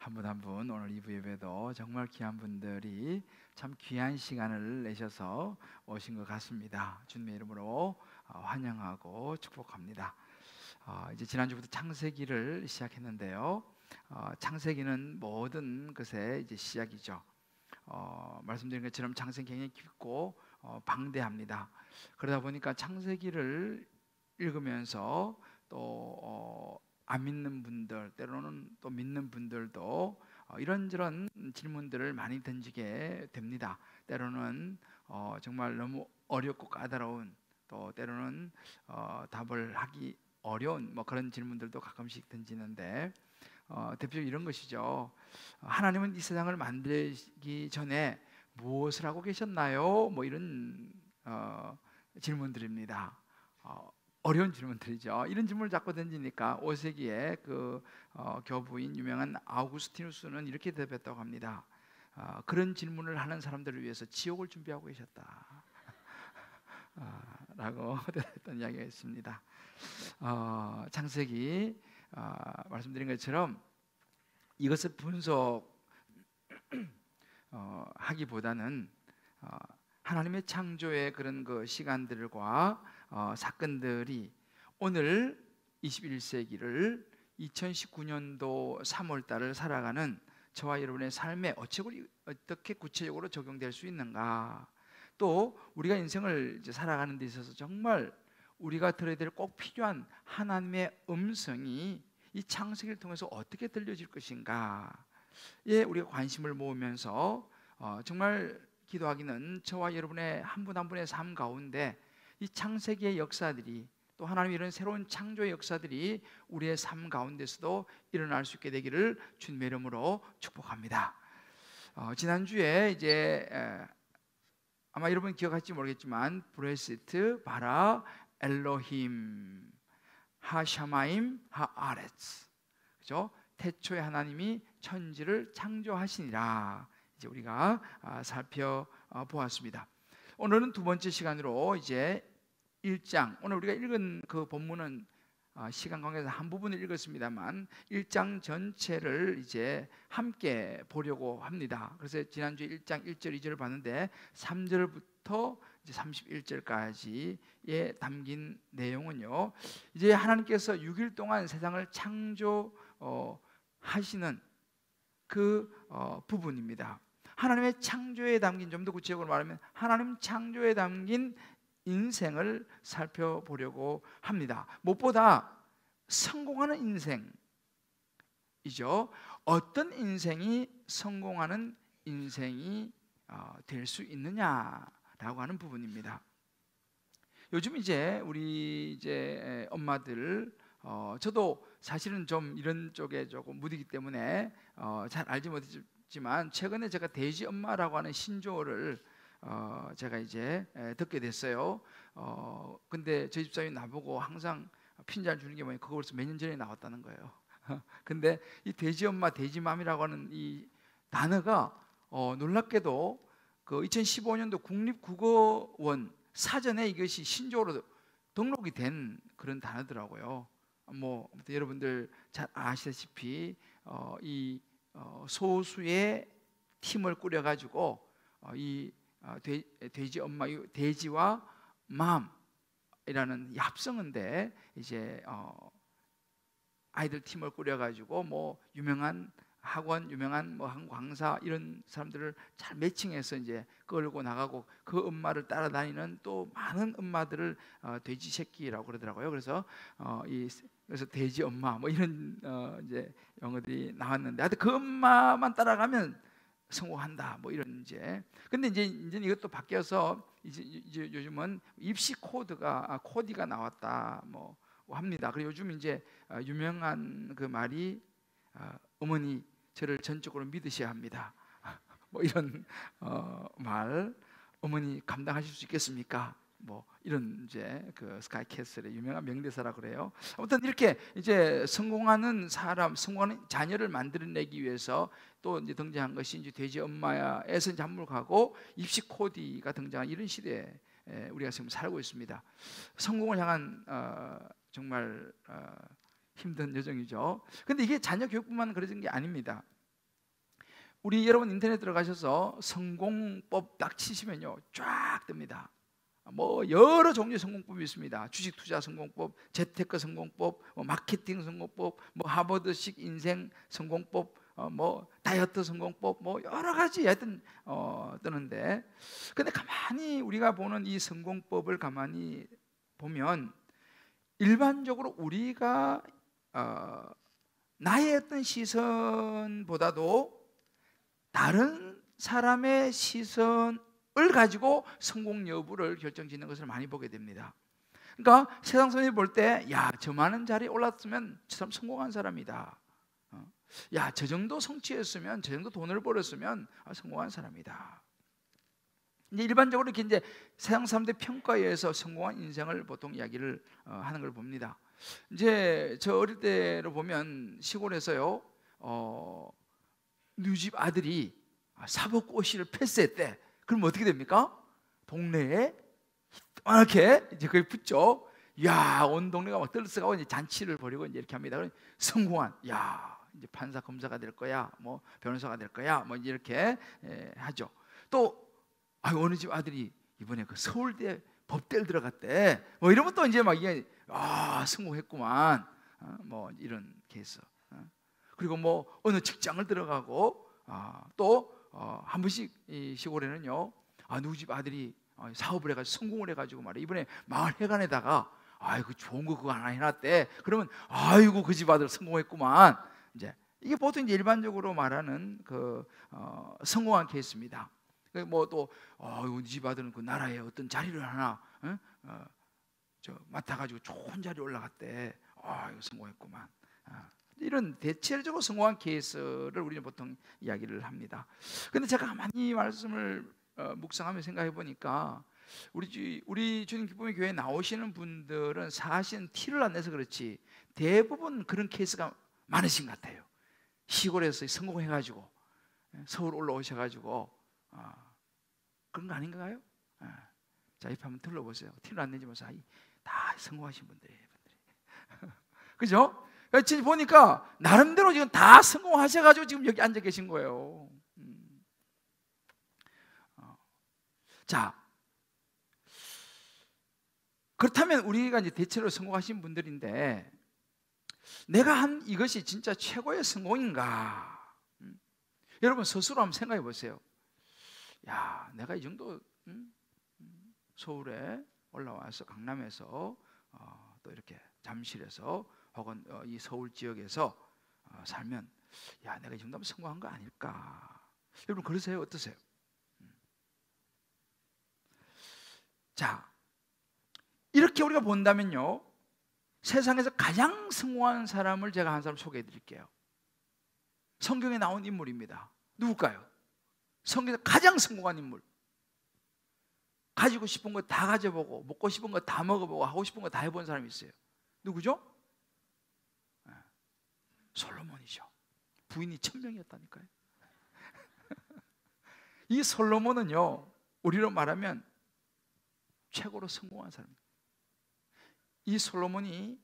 한 분 한 분 오늘 2부 예배도 정말 귀한 분들이 참 귀한 시간을 내셔서 오신 것 같습니다. 주님의 이름으로 환영하고 축복합니다. 이제 지난주부터 창세기를 시작했는데요. 창세기는 모든 것의 이제 시작이죠. 말씀드린 것처럼 창세기 굉장히 깊고 방대합니다. 그러다 보니까 창세기를 읽으면서 또 안 믿는 분들, 때로는 또 믿는 분들도 이런저런 질문들을 많이 던지게 됩니다. 때로는 정말 너무 어렵고 까다로운, 또 때로는 답을 하기 어려운 그런 질문들도 가끔씩 던지는데, 대표적으로 이런 것이죠. 하나님은 이 세상을 만들기 전에 무엇을 하고 계셨나요? 이런 질문들입니다. 어려운 질문들이죠. 이런 질문을 자꾸 던지니까 5세기에 그 교부인 유명한 아우구스티누스는 이렇게 대답했다고 합니다. 그런 질문을 하는 사람들을 위해서 지옥을 준비하고 계셨다 라고 대답했던 이야기가 있습니다. 창세기 말씀드린 것처럼 이것을 분석 하기보다는 하나님의 창조의 그런 그 시간들과 사건들이 오늘 21세기를 2019년도 3월달을 살아가는 저와 여러분의 삶에 어떻게 구체적으로 적용될 수 있는가, 또 우리가 인생을 이제 살아가는 데 있어서 정말 우리가 들어야 될 꼭 필요한 하나님의 음성이 이 창세기를 통해서 어떻게 들려질 것인가에 우리가 관심을 모으면서 정말 기도하기는 저와 여러분의 한 분 한 분의 삶 가운데 이 창세기의 역사들이, 또 하나님의 이런 새로운 창조의 역사들이 우리의 삶 가운데서도 일어날 수 있게 되기를 주님의 이름으로 축복합니다. 지난주에 이제 아마 여러분 기억할지 모르겠지만 브레시트 바라 엘로힘 하샤마임 하아레츠, 그죠? 태초에 하나님이 천지를 창조하시니라 이제 우리가 살펴보았습니다. 오늘은 두 번째 시간으로 이제 1장, 오늘 우리가 읽은 그 본문은 시간 관계에서 한 부분을 읽었습니다만 1장 전체를 이제 함께 보려고 합니다. 그래서 지난주에 1장 1절 2절을 봤는데 3절부터 이제 31절까지에 담긴 내용은요, 이제 하나님께서 6일 동안 세상을 창조하시는 그 부분입니다. 하나님의 창조에 담긴, 좀 더 구체적으로 말하면 하나님 창조에 담긴 인생을 살펴보려고 합니다. 무엇보다 성공하는 인생이죠. 어떤 인생이 성공하는 인생이 될 수 있느냐라고 하는 부분입니다. 요즘 이제 우리 이제 엄마들, 저도 사실은 좀 이런 쪽에 조금 무디기 때문에 잘 알지 못했지만 최근에 제가 돼지 엄마라고 하는 신조어를 제가 이제 듣게 됐어요. 근데 저희 집사람이 나보고 항상 핀잔 주는 게 뭐냐, 그거 벌써 몇 년 전에 나왔다는 거예요. 근데 이 돼지 엄마, 돼지맘이라고 하는 이 단어가 놀랍게도 그 2015년도 국립국어원 사전에 이것이 신조어로 등록이 된 그런 단어더라고요. 여러분들 잘 아시다시피 이 소수의 팀을 꾸려가지고 이 돼지 엄마, 돼지와 맘이라는 합성어인데 이제 아이들 팀을 꾸려가지고 유명한 학원, 유명한 한 강사 이런 사람들을 잘 매칭해서 이제 끌고 나가고 그 엄마를 따라다니는 또 많은 엄마들을 돼지 새끼라고 그러더라고요. 그래서 그래서 돼지 엄마 이런 이제 용어들이 나왔는데, 하여튼 그 엄마만 따라가면 성공한다 이런 이제. 근데 이제 이것도 바뀌어서 이제 요즘은 입시 코디가 나왔다 합니다. 그리고 요즘 이제 유명한 그 말이 어머니 저를 전적으로 믿으셔야 합니다. 이런 말, 어머니 감당하실 수 있겠습니까? 이런 이제 그 스카이캐슬의 유명한 명대사라 그래요. 아무튼 이렇게 이제 성공하는 사람, 성공하는 자녀를 만들어내기 위해서 또 이제 등장한 것이 이제 돼지 엄마에서 이제 한물 가고 입시 코디가 등장한 이런 시대에 우리가 지금 살고 있습니다. 성공을 향한 정말 힘든 여정이죠. 근데 이게 자녀 교육뿐만 그런 게 아닙니다. 우리 여러분 인터넷 들어가셔서 성공법 딱 치시면요 쫙 뜹니다. 뭐 여러 종류의 성공법이 있습니다. 주식 투자 성공법, 재테크 성공법, 마케팅 성공법, 뭐 하버드식 인생 성공법, 뭐 다이어트 성공법, 뭐 여러 가지 하여튼 뜨는데, 근데 가만히 우리가 보는 이 성공법을 가만히 보면 일반적으로 우리가 나의 어떤 시선보다도 다른 사람의 시선을 가지고 성공 여부를 결정짓는 것을 많이 보게 됩니다. 그러니까 세상 사람이 볼 때, 야, 저 많은 자리에 올랐으면 저 사람 성공한 사람이다. 야, 저 정도 성취했으면, 저 정도 돈을 벌었으면 성공한 사람이다. 이제 일반적으로 이렇게 이제 세상 사람들 평가에 의해서 성공한 인생을 보통 이야기를 하는 걸 봅니다. 이제 저 어릴 때로 보면 시골에서요, 누이 집 아들이 사법고시를 패스했대. 그럼 어떻게 됩니까? 동네에 이렇게 이제 그게 붙죠. 야, 온 동네가 막 떨어져가고 이제 잔치를 벌이고 이제 이렇게 합니다. 그럼 성공한, 야, 이제 판사 검사가 될 거야, 뭐 변호사가 될 거야, 뭐 이렇게 하죠. 또 어느 집 아들이 이번에 그 서울대 법대를 들어갔대. 뭐 이러면 또 이제 막 이게 성공했구만. 뭐 이런 케이스. 그리고 뭐 어느 직장을 들어가고 또 한 번씩 이 시골에는요, 누구 집 아들이 사업을 해가지고 성공을 해가지고 말이야 이번에 마을 회관에다가 아이고 좋은 거 그거 하나 해놨대. 그러면 아이고 그 집 아들 성공했구만. 이제 이게 보통 이제 일반적으로 말하는 그 성공한 케이스입니다. 뭐 또 우리 집 아들은 그 나라에 어떤 자리를 하나 맡아가지고 좋은 자리에 올라갔대. 이거 성공했구만. 이런 대체적으로 성공한 케이스를 우리는 보통 이야기를 합니다. 그런데 제가 가만히 말씀을 묵상하며 생각해 보니까 우리 주님 기쁨의 교회에 나오시는 분들은 사실은 티를 안 내서 그렇지 대부분 그런 케이스가 많으신 것 같아요. 시골에서 성공해가지고 서울 올라오셔가지고 그런 거 아닌가요? 자, 입 한번 들러보세요. 티를 안 내지 마세요. 다 성공하신 분들이에요. 그죠? 지금 보니까 나름대로 지금 다 성공하셔가지고 지금 여기 앉아 계신 거예요. 자, 그렇다면 우리가 이제 대체로 성공하신 분들인데 내가 한 이것이 진짜 최고의 성공인가? 여러분 스스로 한번 생각해 보세요. 야, 내가 이 정도 서울에 올라와서 강남에서 또 이렇게 잠실에서 혹은 이 서울 지역에서 살면 야, 내가 이 정도면 성공한 거 아닐까? 여러분 그러세요? 어떠세요? 자, 이렇게 우리가 본다면요, 세상에서 가장 성공한 사람을 제가 한 사람 소개해 드릴게요. 성경에 나온 인물입니다. 누굴까요? 성경에서 가장 성공한 인물. 가지고 싶은 거 다 가져보고 먹고 싶은 거 다 먹어보고 하고 싶은 거 다 해본 사람이 있어요. 누구죠? 솔로몬이죠. 부인이 1000명이었다니까요. 이 솔로몬은요, 우리로 말하면 최고로 성공한 사람입니다. 이 솔로몬이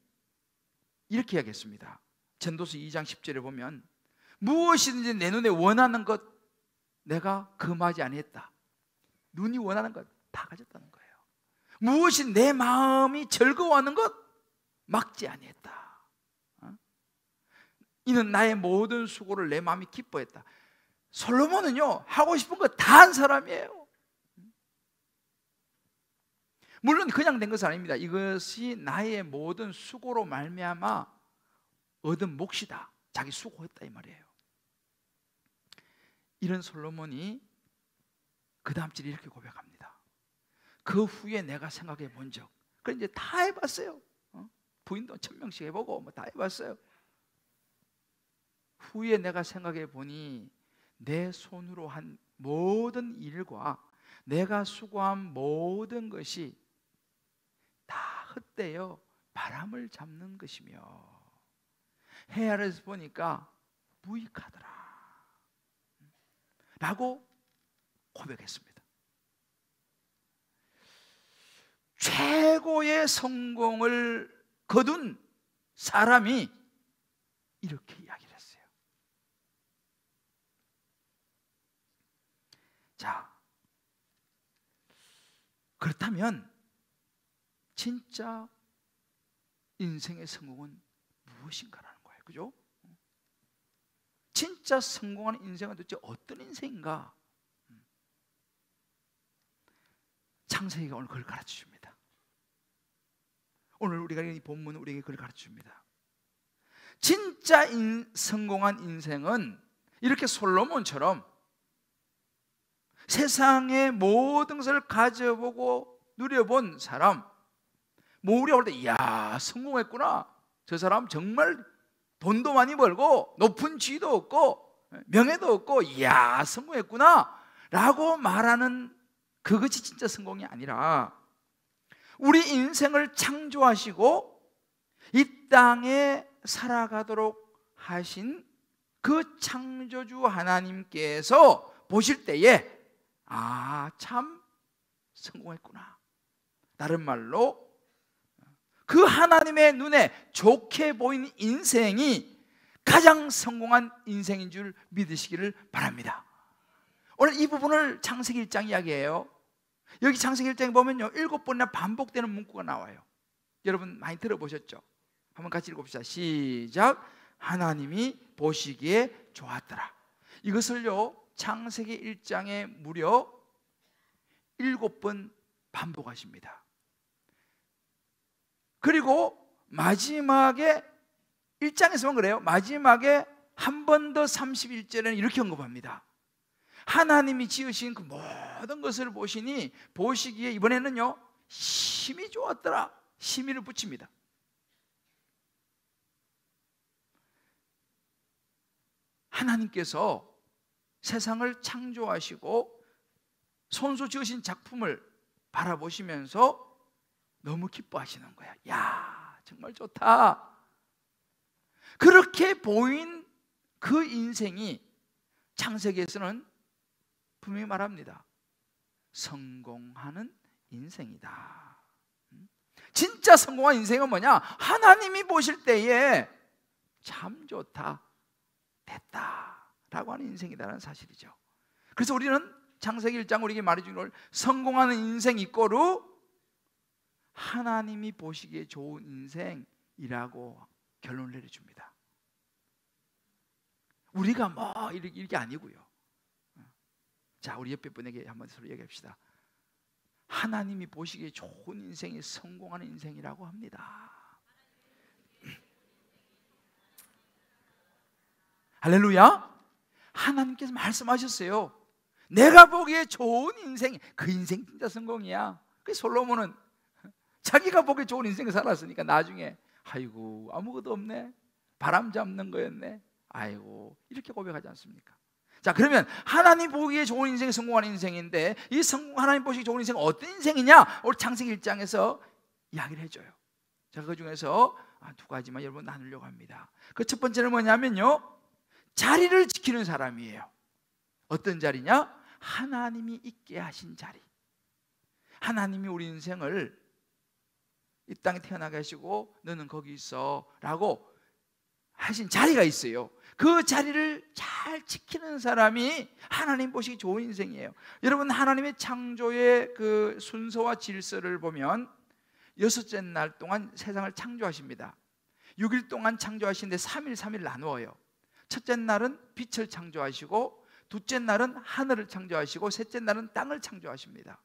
이렇게 이야기했습니다. 전도서 2장 10절에 보면 무엇이든지 내 눈에 원하는 것 내가 금하지 아니했다. 눈이 원하는 것 다 가졌다는 거예요. 무엇이 내 마음이 즐거워하는 것 막지 아니했다. 이는 나의 모든 수고를 내 마음이 기뻐했다. 솔로몬은요, 하고 싶은 거 다 한 사람이에요. 물론 그냥 된 것은 아닙니다. 이것이 나의 모든 수고로 말미암아 얻은 몫이다. 자기 수고했다 이 말이에요. 이런 솔로몬이 그 다음 절에 이렇게 고백합니다. 그 후에 내가 생각해 본 적. 그래 이제 다 해봤어요. 부인도 1000명씩 해보고 뭐 다 해봤어요. 후에 내가 생각해 보니 내 손으로 한 모든 일과 내가 수고한 모든 것이 다 헛되어 바람을 잡는 것이며 해 아래에서 보니까 무익하더라 라고 고백했습니다. 최고의 성공을 거둔 사람이 이렇게 이야기를 했어요. 자, 그렇다면 진짜 인생의 성공은 무엇인가라는 거예요. 그죠? 진짜 성공하는 인생은 도대체 어떤 인생인가? 창세기가 오늘 그걸 가르쳐 줍니다. 오늘 우리가 이 본문은 우리에게 그걸 가르쳐 줍니다. 진짜 성공한 인생은 이렇게 솔로몬처럼 세상의 모든 것을 가져보고 누려본 사람, 뭐 우리가 볼 때 이야 성공했구나, 저 사람 정말 돈도 많이 벌고 높은 지위도 얻고 명예도 얻고 이야 성공했구나 라고 말하는 그것이 진짜 성공이 아니라, 우리 인생을 창조하시고 이 땅에 살아가도록 하신 그 창조주 하나님께서 보실 때에 아, 참 성공했구나, 다른 말로 그 하나님의 눈에 좋게 보이는 인생이 가장 성공한 인생인 줄 믿으시기를 바랍니다. 오늘 이 부분을 창세기 1장 이야기해요. 여기 창세기 1장에 보면요 7번이나 반복되는 문구가 나와요. 여러분 많이 들어보셨죠? 한번 같이 읽어봅시다. 시작. 하나님이 보시기에 좋았더라. 이것을요 창세기 1장에 무려 7번 반복하십니다. 그리고 마지막에 1장에서만 그래요. 마지막에 한 번 더 31절에는 이렇게 언급합니다. 하나님이 지으신 그 모든 것을 보시니 보시기에 이번에는요 심히 좋았더라. 심히를 붙입니다. 하나님께서 세상을 창조하시고 손수 지으신 작품을 바라보시면서 너무 기뻐하시는 거야. 야, 정말 좋다. 그렇게 보인 그 인생이 창세기에서는 분명히 말합니다. 성공하는 인생이다. 진짜 성공한 인생은 뭐냐? 하나님이 보실 때에 참 좋다, 됐다 라고 하는 인생이다라는 사실이죠. 그래서 우리는 창세기 1장 우리에게 말해주는 걸 성공하는 인생 이꼬르 하나님이 보시기에 좋은 인생이라고 결론을 내려줍니다. 우리가 뭐 이게 아니고요. 자, 우리 옆에 분에게 한번 서로 얘기합시다. 하나님이 보시기에 좋은 인생이 성공하는 인생이라고 합니다. 할렐루야. 하나님께서 말씀하셨어요. 내가 보기에 좋은 인생, 그 인생 진짜 성공이야. 그 솔로몬은 자기가 보기에 좋은 인생을 살았으니까 나중에 아이고 아무것도 없네, 바람 잡는 거였네, 아이고 이렇게 고백하지 않습니까? 자, 그러면 하나님 보기에 좋은 인생이 성공하는 인생인데 이 하나님 보시기에 좋은 인생은 어떤 인생이냐? 오늘 창세기 1장에서 이야기를 해줘요. 자, 그 중에서 두 가지만 여러분 나누려고 합니다. 그 첫 번째는 뭐냐면요 자리를 지키는 사람이에요. 어떤 자리냐? 하나님이 있게 하신 자리. 하나님이 우리 인생을 이 땅에 태어나게 하시고 너는 거기 있어 라고 하신 자리가 있어요. 그 자리를 잘 지키는 사람이 하나님 보시기 좋은 인생이에요. 여러분, 하나님의 창조의 그 순서와 질서를 보면 6째 날 동안 세상을 창조하십니다. 6일 동안 창조하시는데 3일 나누어요. 첫째 날은 빛을 창조하시고, 둘째 날은 하늘을 창조하시고, 셋째 날은 땅을 창조하십니다.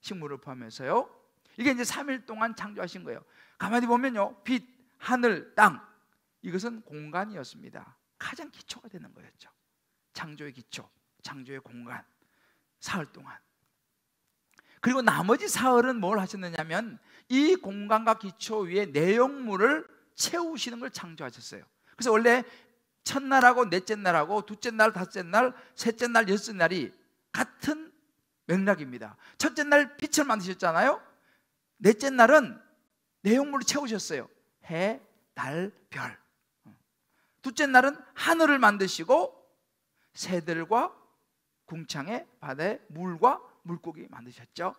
식물을 포함해서요. 이게 이제 3일 동안 창조하신 거예요. 가만히 보면요, 빛, 하늘, 땅, 이것은 공간이었습니다. 가장 기초가 되는 거였죠. 창조의 기초, 창조의 공간, 사흘 동안. 그리고 나머지 사흘은 뭘 하셨느냐면 이 공간과 기초 위에 내용물을 채우시는 걸 창조하셨어요. 그래서 원래 첫날하고 넷째 날하고 둘째 날, 다섯째 날, 셋째 날, 여섯째 날이 같은 맥락입니다. 첫째 날 빛을 만드셨잖아요. 넷째 날은 내용물을 채우셨어요. 해, 달, 별. 둘째 날은 하늘을 만드시고 새들과 궁창에 바다에 물과 물고기 만드셨죠.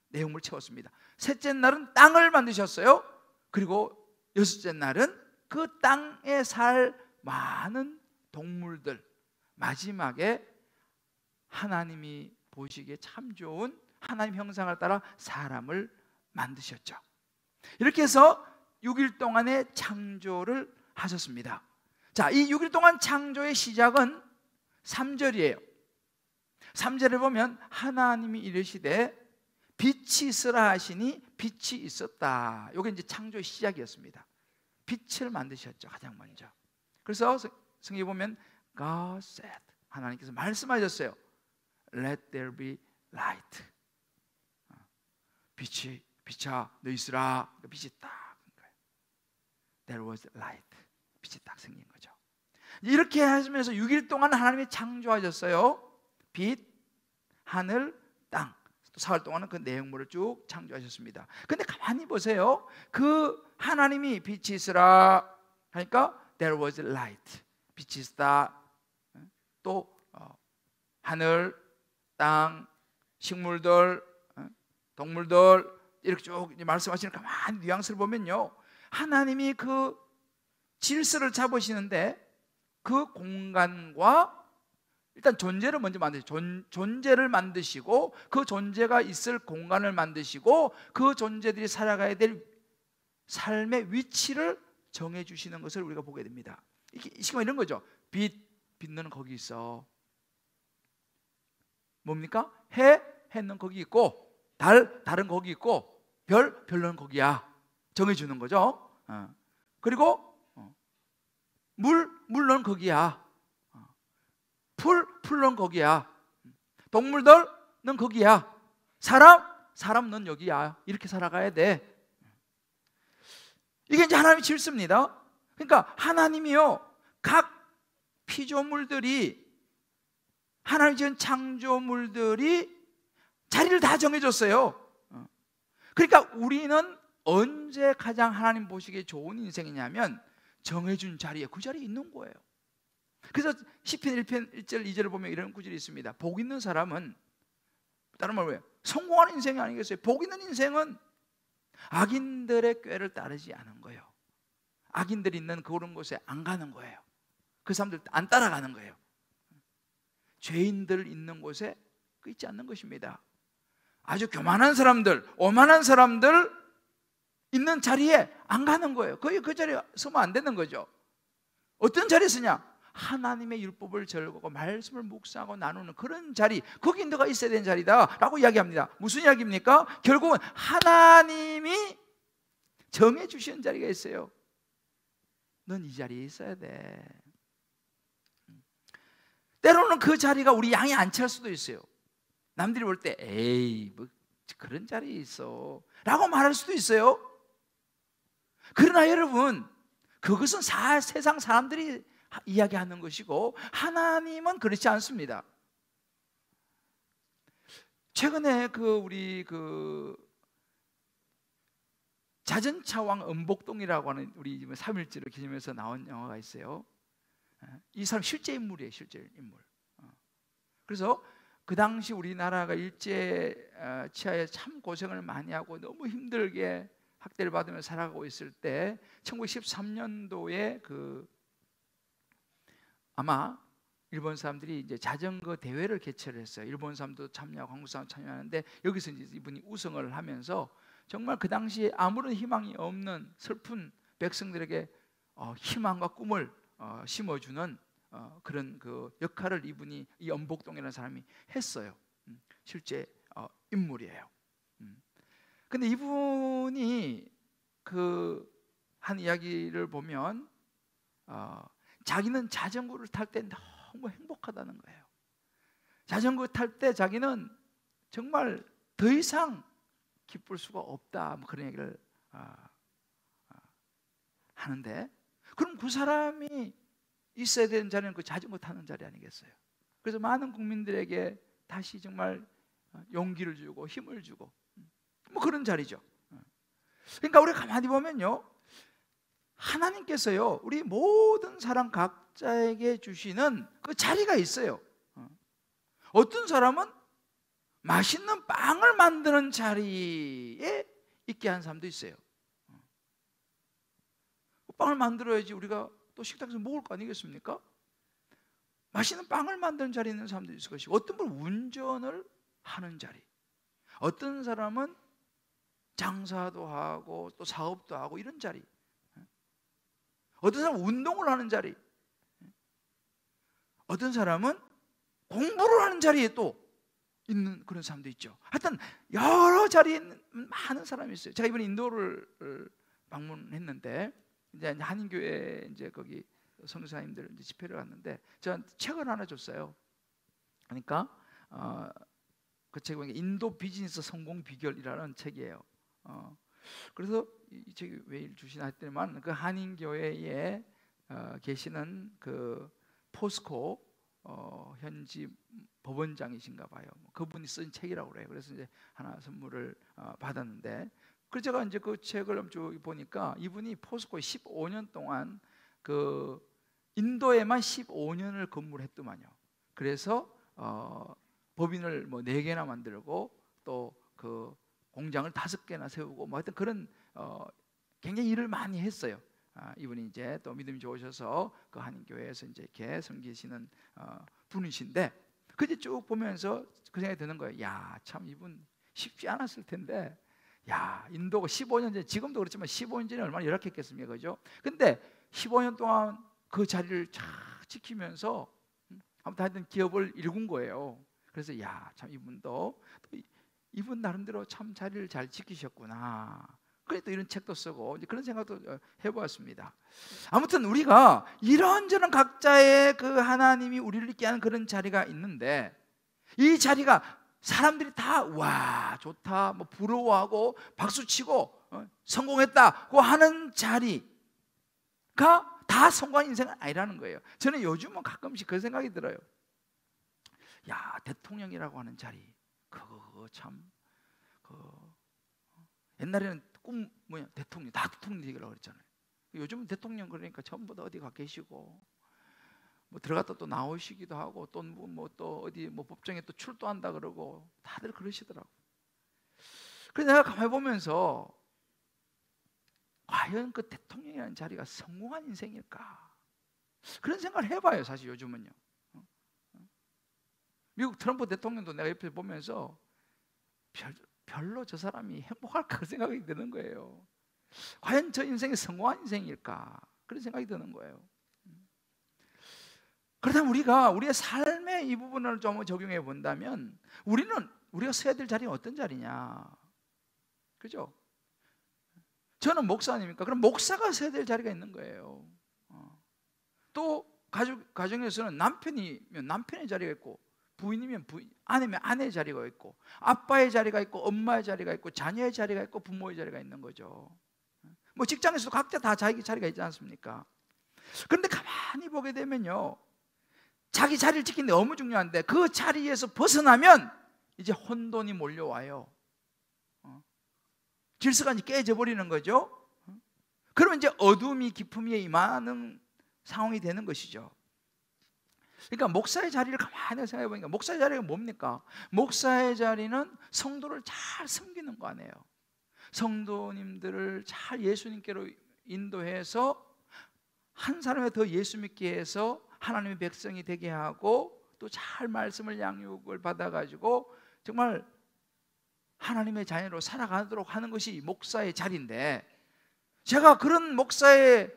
내용물 채웠습니다. 셋째 날은 땅을 만드셨어요. 그리고 여섯째 날은 그 땅에 살 많은 동물들, 마지막에 하나님이 보시기에 참 좋은 하나님 형상을 따라 사람을 만드셨죠. 이렇게 해서 6일 동안의 창조를 하셨습니다. 자, 이 6일 동안 창조의 시작은 3절이에요. 3절에 보면 하나님이 이르시되 빛이 있으라 하시니 빛이 있었다. 이게 이제 창조의 시작이었습니다. 빛을 만드셨죠, 가장 먼저. 그래서 성경에 보면 God said, 하나님께서 말씀하셨어요. Let there be light. 빛아 너 있으라. 빛이 딱 거예요. There was light. 빛이 딱 생긴 거죠. 이렇게 하시면서 6일 동안 하나님이 창조하셨어요. 빛, 하늘, 땅. 또 사흘 동안은 그 내용물을 쭉 창조하셨습니다. 근데 가만히 보세요. 그 하나님이 빛이 있으라 하니까 There was light. 빛이 있다. 또 하늘, 땅, 식물들, 동물들 이렇게 쭉 말씀하시는 가만히 뉘앙스를 보면요, 하나님이 그 질서를 잡으시는데 그 공간과 일단 존재를 먼저 만드시고, 존재를 만드시고 그 존재가 있을 공간을 만드시고 그 존재들이 살아가야 될 삶의 위치를 정해주시는 것을 우리가 보게 됩니다. 지금 이런 거죠. 빛은 거기 있어. 뭡니까? 해는 거기 있고, 달은 거기 있고, 별은 거기야. 정해주는 거죠. 그리고 물은 거기야. 풀은 거기야. 동물들은 거기야. 사람은 여기야. 이렇게 살아가야 돼. 이게 이제 하나님의 질서입니다. 그러니까 하나님이요, 각 피조물들이, 하나님 지은 창조물들이 자리를 다 정해줬어요. 그러니까 우리는 언제 가장 하나님 보시기에 좋은 인생이냐면 정해준 자리에 그 자리에 있는 거예요. 그래서 시편 1편 1절 2절을 보면 이런 구절이 있습니다. 복 있는 사람은, 다른 말로 성공하는 인생이 아니겠어요? 복 있는 인생은 악인들의 꾀를 따르지 않은 거예요. 악인들이 있는 그런 곳에 안 가는 거예요. 그 사람들 안 따라가는 거예요. 죄인들 있는 곳에 있지 않는 것입니다. 아주 교만한 사람들, 오만한 사람들 있는 자리에 안 가는 거예요. 그 자리에 서면 안 되는 거죠. 어떤 자리에 서냐? 하나님의 율법을 절거하고 말씀을 묵상하고 나누는 그런 자리, 거기 너가 있어야 되는 자리다 라고 이야기합니다. 무슨 이야기입니까? 결국은 하나님이 정해주신 자리가 있어요. 넌 이 자리에 있어야 돼. 때로는 그 자리가 우리 양이 안 찰 수도 있어요. 남들이 볼 때 에이 뭐 그런 자리에 있어 라고 말할 수도 있어요. 그러나 여러분, 그것은 세상 사람들이 이야기하는 것이고 하나님은 그렇지 않습니다. 최근에 우리 자전차왕 은복동이라고 하는 우리 3.1절을 기념해서 나온 영화가 있어요. 이 사람 실제 인물이에요. 실제 인물. 그래서 그 당시 우리나라가 일제 치하에 참 고생을 많이 하고 너무 힘들게 학대를 받으며 살아가고 있을 때 1913년도에 아마 일본 사람들이 이제 자전거 대회를 개최를 했어요. 일본 사람도 참여하고 한국 사람 참여하는데 여기서 이제 이분이 우승을 하면서 정말 그 당시에 아무런 희망이 없는 슬픈 백성들에게 희망과 꿈을 심어주는 그런 역할을 이분이, 이 연복동이라는 사람이 했어요. 실제 인물이에요. 근데 이분이 한 이야기를 보면 자기는 자전거를 탈 때 너무 행복하다는 거예요. 자전거 탈 때 자기는 정말 더 이상 기쁠 수가 없다, 뭐 그런 얘기를 하는데, 그럼 그 사람이 있어야 되는 자리는 그 자전거 타는 자리 아니겠어요? 그래서 많은 국민들에게 다시 정말 용기를 주고 힘을 주고 뭐 그런 자리죠. 그러니까 우리가 가만히 보면요, 하나님께서요 우리 모든 사람 각자에게 주시는 그 자리가 있어요. 어떤 사람은 맛있는 빵을 만드는 자리에 있게 한 사람도 있어요. 빵을 만들어야지 우리가 또 식당에서 먹을 거 아니겠습니까? 맛있는 빵을 만드는 자리에 있는 사람도 있을 것이고, 어떤 분은 운전을 하는 자리. 어떤 사람은 장사도 하고 또 사업도 하고 이런 자리. 어떤 사람은 운동을 하는 자리. 어떤 사람은 공부를 하는 자리에 또 있는 그런 사람도 있죠. 하여튼 여러 자리에 있는 많은 사람이 있어요. 제가 이번에 인도를 방문했는데 이제 한인교회 이제 거기 선교사님들 이제 집회를 갔는데 저한테 책을 하나 줬어요. 그러니까 그 책이 인도 비즈니스 성공 비결이라는 책이에요. 그래서 이 책이 왜 주시나 했더니만 그 한인교회에 계시는 그 포스코 현지 법원장이신가 봐요. 그분이 쓴 책이라고 그래요. 그래서 이제 하나 선물을 받았는데, 그래서 제가 이제 그 책을 쭉 보니까 이분이 포스코에 15년 동안 그 인도에만 15년을 근무를 했더만요. 그래서 법인을 뭐 4개나 만들고 또 그 공장을 5개나 세우고 뭐 하여튼 그런 굉장히 일을 많이 했어요. 이분이 이제 또 믿음이 좋으셔서 그 한인교회에서 이제 이렇게 섬기시는 분이신데, 그때 쭉 보면서 그 생각이 드는 거예요. 야, 참 이분 쉽지 않았을 텐데, 야, 인도가 15년 전에, 지금도 그렇지만 15년 전에 얼마나 열악했겠습니까, 그죠? 근데 15년 동안 그 자리를 잘 지키면서 아무튼 하여튼 기업을 일군 거예요. 그래서 야, 참 이분도 이분 나름대로 참 자리를 잘 지키셨구나. 그래도 이런 책도 쓰고 이제 그런 생각도 해보았습니다. 아무튼 우리가 이런저런 각자의 그 하나님이 우리를 있게 하는 그런 자리가 있는데, 이 자리가 사람들이 다 와 좋다 뭐 부러워하고 박수치고 성공했다고 하는 자리가 다 성공한 인생은 아니라는 거예요. 저는 요즘은 가끔씩 그 생각이 들어요. 야, 대통령이라고 하는 자리, 그거 참 옛날에는 꿈 뭐야, 대통령, 다 대통령 되기라고 그랬잖아요. 요즘은 대통령 그러니까 전부 다 어디 가 계시고 뭐 들어갔다 또 나오시기도 하고 또 뭐 또 어디 뭐 법정에 또 출두한다 그러고 다들 그러시더라고. 그래서 내가 가만히 보면서 과연 그 대통령이라는 자리가 성공한 인생일까? 그런 생각을 해봐요. 사실 요즘은요. 미국 트럼프 대통령도 내가 옆에 보면서 별로 저 사람이 행복할까 그 생각이 드는 거예요. 과연 저 인생이 성공한 인생일까? 그런 생각이 드는 거예요. 그렇다면 우리가 우리의 삶의 이 부분을 좀 적용해 본다면 우리가 서야 될 자리는 어떤 자리냐? 그죠? 저는 목사님이니까 그럼 목사가 서야 될 자리가 있는 거예요. 또 가정에서는 남편이면 남편의 자리가 있고, 부인이면 부인, 아내면 아내의 자리가 있고, 아빠의 자리가 있고, 엄마의 자리가 있고, 자녀의 자리가 있고, 부모의 자리가 있는 거죠. 뭐 직장에서도 각자 다 자기 자리가 있지 않습니까? 그런데 가만히 보게 되면요, 자기 자리를 지키는 게 너무 중요한데 그 자리에서 벗어나면 이제 혼돈이 몰려와요. 질서가 이제 깨져 버리는 거죠. 그러면 이제 어둠이 기품에 임하는 상황이 되는 것이죠. 그러니까 목사의 자리를 가만히 생각해 보니까 목사의 자리가 뭡니까? 목사의 자리는 성도를 잘 섬기는 거 아니에요. 성도님들을 잘 예수님께로 인도해서 한 사람이 더 예수 믿게 해서 하나님의 백성이 되게 하고, 또 잘 말씀을 양육을 받아가지고 정말 하나님의 자녀로 살아가도록 하는 것이 목사의 자리인데, 제가 그런 목사의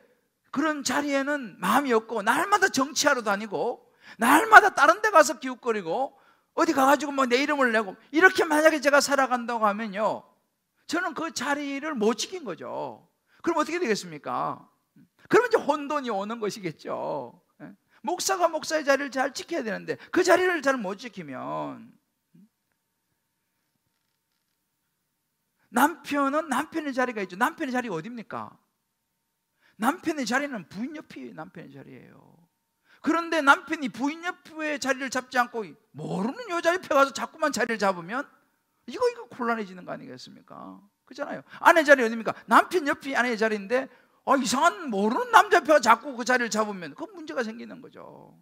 그런 자리에는 마음이 없고 날마다 정치하러 다니고 날마다 다른 데 가서 기웃거리고 어디 가가지고 뭐 내 이름을 내고 이렇게 만약에 제가 살아간다고 하면요, 저는 그 자리를 못 지킨 거죠. 그럼 어떻게 되겠습니까? 그러면 이제 혼돈이 오는 것이겠죠. 목사가 목사의 자리를 잘 지켜야 되는데 그 자리를 잘 못 지키면, 남편은 남편의 자리가 있죠. 남편의 자리가 어디입니까? 남편의 자리는 부인 옆이 남편의 자리예요. 그런데 남편이 부인 옆의 자리를 잡지 않고 모르는 여자 옆에 가서 자꾸만 자리를 잡으면 이거 곤란해지는 거 아니겠습니까? 그렇잖아요. 아내 자리 어디입니까? 남편 옆이 아내의 자리인데 이상한 모르는 남자 옆에 자꾸 그 자리를 잡으면 그 문제가 생기는 거죠.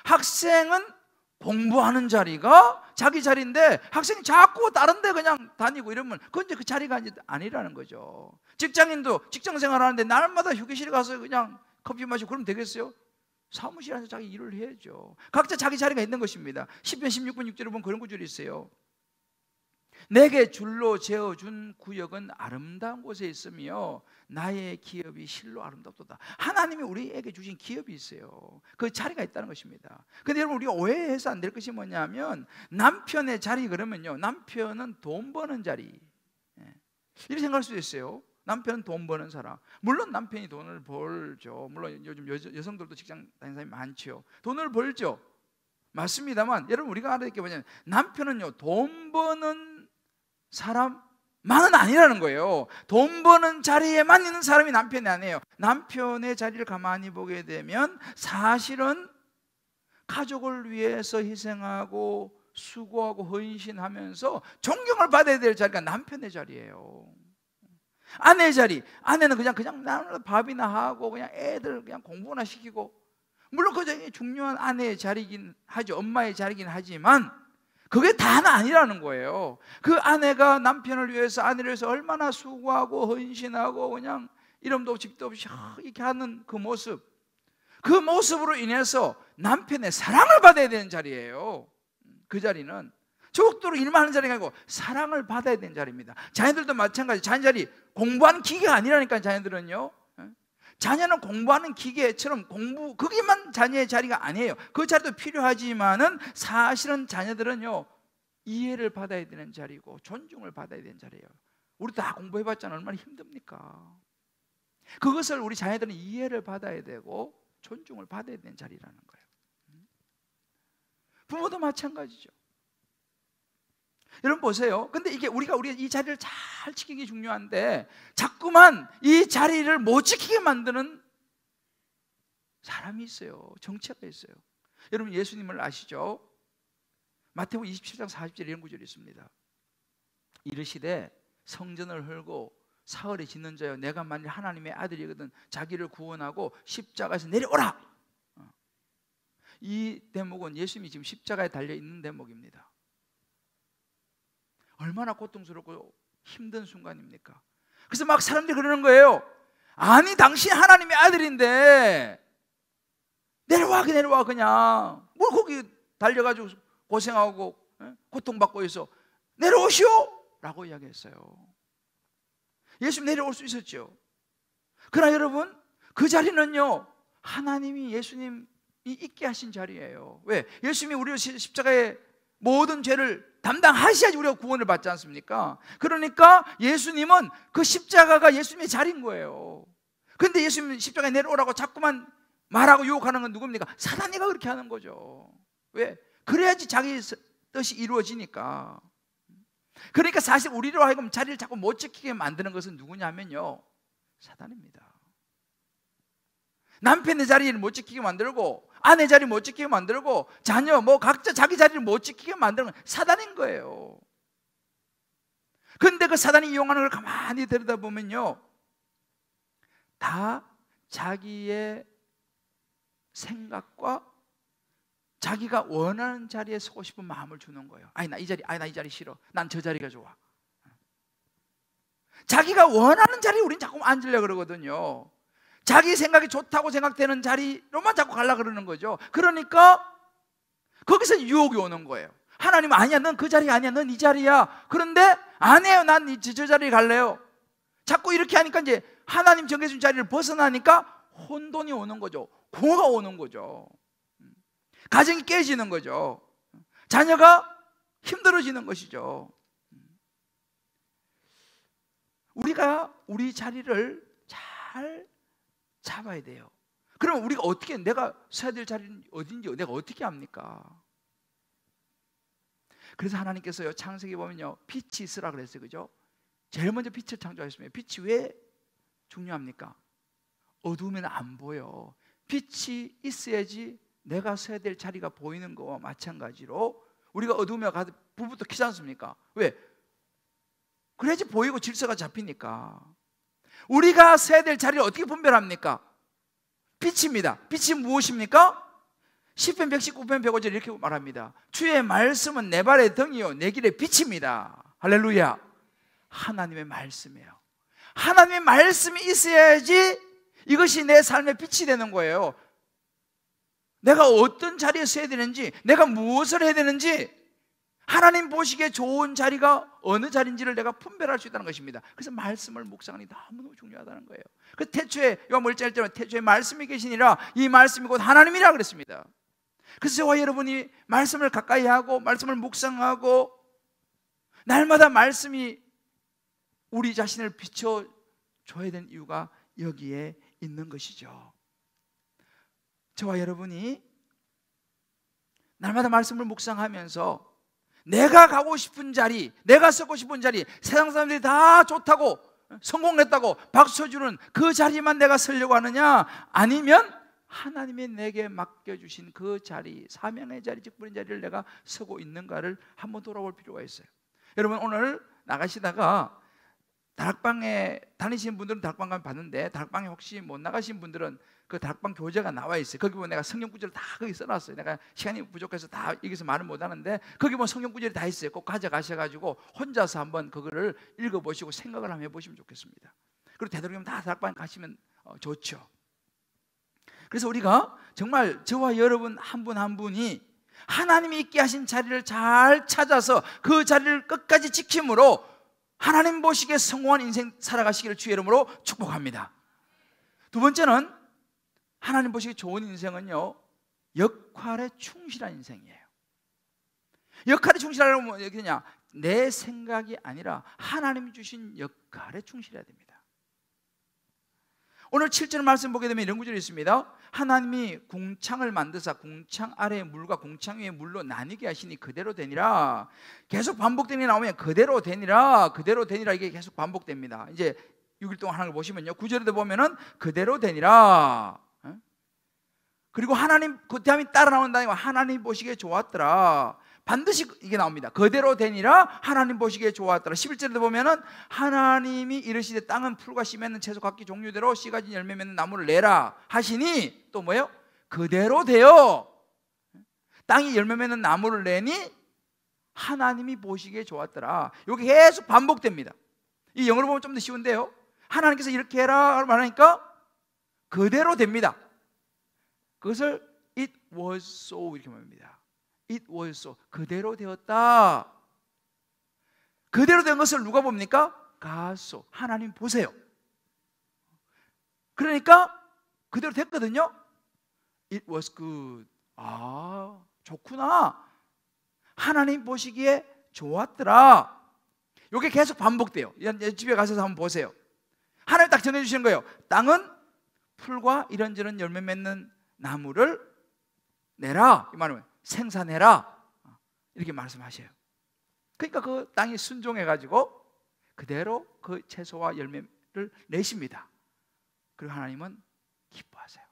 학생은 공부하는 자리가 자기 자리인데 학생이 자꾸 다른 데 그냥 다니고 이러면 그건 이제 그 자리가 아니라는 거죠. 직장인도 직장 생활하는데 날마다 휴게실에 가서 그냥 커피 마시고 그러면 되겠어요? 사무실 안에서 자기 일을 해야죠. 각자 자기 자리가 있는 것입니다. 시편 16편 6절에 보면 그런 구절이 있어요. 내게 줄로 재어준 구역은 아름다운 곳에 있으며 나의 기업이 실로 아름답도다. 하나님이 우리에게 주신 기업이 있어요. 그 자리가 있다는 것입니다. 근데 여러분, 우리가 오해해서 안 될 것이 뭐냐면, 남편의 자리 그러면요, 남편은 돈 버는 자리, 이렇게 생각할 수도 있어요. 남편은 돈 버는 사람. 물론 남편이 돈을 벌죠. 물론 요즘 여성들도 직장 다니는 사람이 많죠. 돈을 벌죠. 맞습니다만, 여러분, 우리가 알아야 될 게 뭐냐면, 남편은요, 돈 버는 사람만은 아니라는 거예요. 돈 버는 자리에만 있는 사람이 남편이 아니에요. 남편의 자리를 가만히 보게 되면 사실은 가족을 위해서 희생하고 수고하고 헌신하면서 존경을 받아야 될 자리가 남편의 자리예요. 아내의 자리, 아내는 그냥 나는 밥이나 하고 그냥 애들 그냥 공부나 시키고, 물론 그게 중요한 아내의 자리긴 하죠. 엄마의 자리긴 하지만 그게 다는 아니라는 거예요. 그 아내가 남편을 위해서, 아내를 위해서 얼마나 수고하고 헌신하고 그냥 이름도 없이 집도 없이 이렇게 하는 그 모습, 그 모습으로 인해서 남편의 사랑을 받아야 되는 자리예요. 그 자리는 적극적으로 일만 하는 자리가 아니고 사랑을 받아야 되는 자리입니다. 자녀들도 마찬가지. 자녀 자리 공부하는 기계가 아니라니까. 자녀들은요, 자녀는 공부하는 기계처럼 거기만 자녀의 자리가 아니에요. 그 자리도 필요하지만은 사실은 자녀들은요, 이해를 받아야 되는 자리고 존중을 받아야 되는 자리예요. 우리 다 공부해봤잖아요. 얼마나 힘듭니까? 그것을 우리 자녀들은 이해를 받아야 되고 존중을 받아야 되는 자리라는 거예요. 부모도 마찬가지죠. 여러분 보세요. 근데 이게 우리가 이 자리를 잘 지키기 중요한데, 자꾸만 이 자리를 못 지키게 만드는 사람이 있어요. 정체가 있어요. 여러분, 예수님을 아시죠? 마태복음 27장 40절에 이런 구절이 있습니다. 이르시되 성전을 헐고 사흘에 짓는 자여, 내가 만일 하나님의 아들이거든 자기를 구원하고 십자가에서 내려오라. 이 대목은 예수님이 지금 십자가에 달려 있는 대목입니다. 얼마나 고통스럽고 힘든 순간입니까? 그래서 막 사람들이 그러는 거예요. 아니, 당신 하나님의 아들인데 내려와 그냥. 뭘 거기 달려가지고 고생하고 고통받고 있어. 내려오시오 라고 이야기했어요. 예수님 내려올 수 있었죠. 그러나 여러분, 그 자리는요, 하나님이 예수님이 있게 하신 자리예요. 왜? 예수님이 우리 십자가에 모든 죄를 담당하셔야지 우리가 구원을 받지 않습니까? 그러니까 예수님은 그 십자가가 예수님의 자리인 거예요. 그런데 예수님 십자가에 내려오라고 자꾸만 말하고 유혹하는 건 누굽니까? 사단이가 그렇게 하는 거죠. 왜? 그래야지 자기 뜻이 이루어지니까. 그러니까 사실 우리로 하여금 자리를 자꾸 못 지키게 만드는 것은 누구냐면요, 사단입니다. 남편의 자리를 못 지키게 만들고, 아내 자리 못 지키게 만들고, 자녀 각자 자기 자리를 못 지키게 만드는 건 사단인 거예요. 그런데 그 사단이 이용하는 걸 가만히 들여다보면요, 다 자기의 생각과 자기가 원하는 자리에 서고 싶은 마음을 주는 거예요. 나 이 자리 싫어. 난 저 자리가 좋아. 자기가 원하는 자리에 우린 자꾸 앉으려고 그러거든요. 자기 생각이 좋다고 생각되는 자리로만 자꾸 가려고 그러는 거죠. 그러니까 거기서 유혹이 오는 거예요. 하나님은 아니야, 넌 그 자리 아니야, 넌 이 자리야. 그런데 아니에요, 난 저 자리에 갈래요. 자꾸 이렇게 하니까 이제 하나님 정해준 자리를 벗어나니까 혼돈이 오는 거죠. 공허가 오는 거죠. 가정이 깨지는 거죠. 자녀가 힘들어지는 것이죠. 우리가 우리 자리를 잘 잡아야 돼요. 그러면 우리가 어떻게, 내가 서야 될 자리는 어딘지 내가 어떻게 압니까? 그래서 하나님께서요, 창세기 보면요, 빛이 있으라 그랬어요. 그죠? 제일 먼저 빛을 창조하셨습니다. 빛이 왜 중요합니까? 어두우면 안 보여. 빛이 있어야지 내가 서야 될 자리가 보이는 거와 마찬가지로 우리가 어두우면 가서 불부터 켜지 않습니까? 왜? 그래야지 보이고 질서가 잡히니까. 우리가 서야 될 자리를 어떻게 분별합니까? 빛입니다. 빛이 무엇입니까? 시편 119편 105절 이렇게 말합니다. 주의 말씀은 내 발의 등이요 내 길의 빛입니다. 할렐루야. 하나님의 말씀이에요. 하나님의 말씀이 있어야지 이것이 내 삶의 빛이 되는 거예요. 내가 어떤 자리에 서야 되는지, 내가 무엇을 해야 되는지, 하나님 보시기에 좋은 자리가 어느 자리인지를 내가 분별할 수 있다는 것입니다. 그래서 말씀을 묵상하는 게 너무너무 중요하다는 거예요. 그 태초에 요한복음 1장 태초에 말씀이 계시니라, 이 말씀이 곧 하나님이라 그랬습니다. 그래서 저와 여러분이 말씀을 가까이 하고 말씀을 묵상하고 날마다 말씀이 우리 자신을 비춰줘야 되는 이유가 여기에 있는 것이죠. 저와 여러분이 날마다 말씀을 묵상하면서 내가 가고 싶은 자리, 내가 서고 싶은 자리, 세상 사람들이 다 좋다고 성공했다고 박수 쳐주는 그 자리만 내가 서려고 하느냐, 아니면 하나님이 내게 맡겨주신 그 자리, 사명의 자리, 직분의 자리를 내가 서고 있는가를 한번 돌아볼 필요가 있어요. 여러분, 오늘 나가시다가 다락방에 다니시는 분들은 다락방 가면 봤는데, 다락방에 혹시 못 나가신 분들은 그 다락방 교재가 나와 있어요. 거기 보면 내가 성경 구절을 다 거기 써놨어요. 내가 시간이 부족해서 다 여기서 말을 못 하는데 거기 보면 성경 구절이 다 있어요. 꼭 가져가셔가지고 혼자서 한번 그거를 읽어보시고 생각을 한번 해보시면 좋겠습니다. 그리고 되도록이면 다 다락방 가시면 좋죠. 그래서 우리가 정말 저와 여러분 한 분 한 분이 하나님이 있게 하신 자리를 잘 찾아서 그 자리를 끝까지 지킴으로 하나님 보시기에 성공한 인생 살아가시기를 주의 이름으로 축복합니다. 두 번째는 하나님 보시기에 좋은 인생은요, 역할에 충실한 인생이에요. 역할에 충실하려면 뭐 어디냐? 내 생각이 아니라 하나님이 주신 역할에 충실해야 됩니다. 오늘 7절 말씀 보게 되면 이런 구절이 있습니다. 하나님이 궁창을 만드사 궁창 아래의 물과 궁창 위의 물로 나뉘게 하시니 그대로 되니라. 계속 반복되는 게 나오면 그대로 되니라, 그대로 되니라, 이게 계속 반복됩니다. 이제 6일 동안 하는 걸 보시면요, 9절에도 보면은 그대로 되니라. 그리고 하나님, 그 다음에 따라 나온다는 건 하나님 보시기에 좋았더라. 반드시 이게 나옵니다. 그대로 되니라, 하나님 보시기에 좋았더라. 11절에도 보면은 하나님이 이르시되 땅은 풀과 씨 맺는 채소 각기 종류대로 씨 가진 열매 맺는 나무를 내라 하시니, 또 뭐예요? 그대로 되어 땅이 열매 맺는 나무를 내니 하나님이 보시기에 좋았더라. 이게 계속 반복됩니다. 이 영어로 보면 좀 더 쉬운데요, 하나님께서 이렇게 해라 말하니까 그대로 됩니다. 그것을 it was so 이렇게 말합니다. It was so, 그대로 되었다. 그대로 된 것을 누가 봅니까? God saw, 하나님 보세요. 그러니까 그대로 됐거든요. It was good. 아, 좋구나. 하나님 보시기에 좋았더라. 이게 계속 반복돼요. 집에 가셔서 한번 보세요. 하나님 딱 전해주시는 거예요. 땅은 풀과 이런저런 열매 맺는 나무를 내라, 이 말은 생산해라, 이렇게 말씀하셔요. 그러니까 그 땅이 순종해가지고 그대로 그 채소와 열매를 내십니다. 그리고 하나님은 기뻐하세요.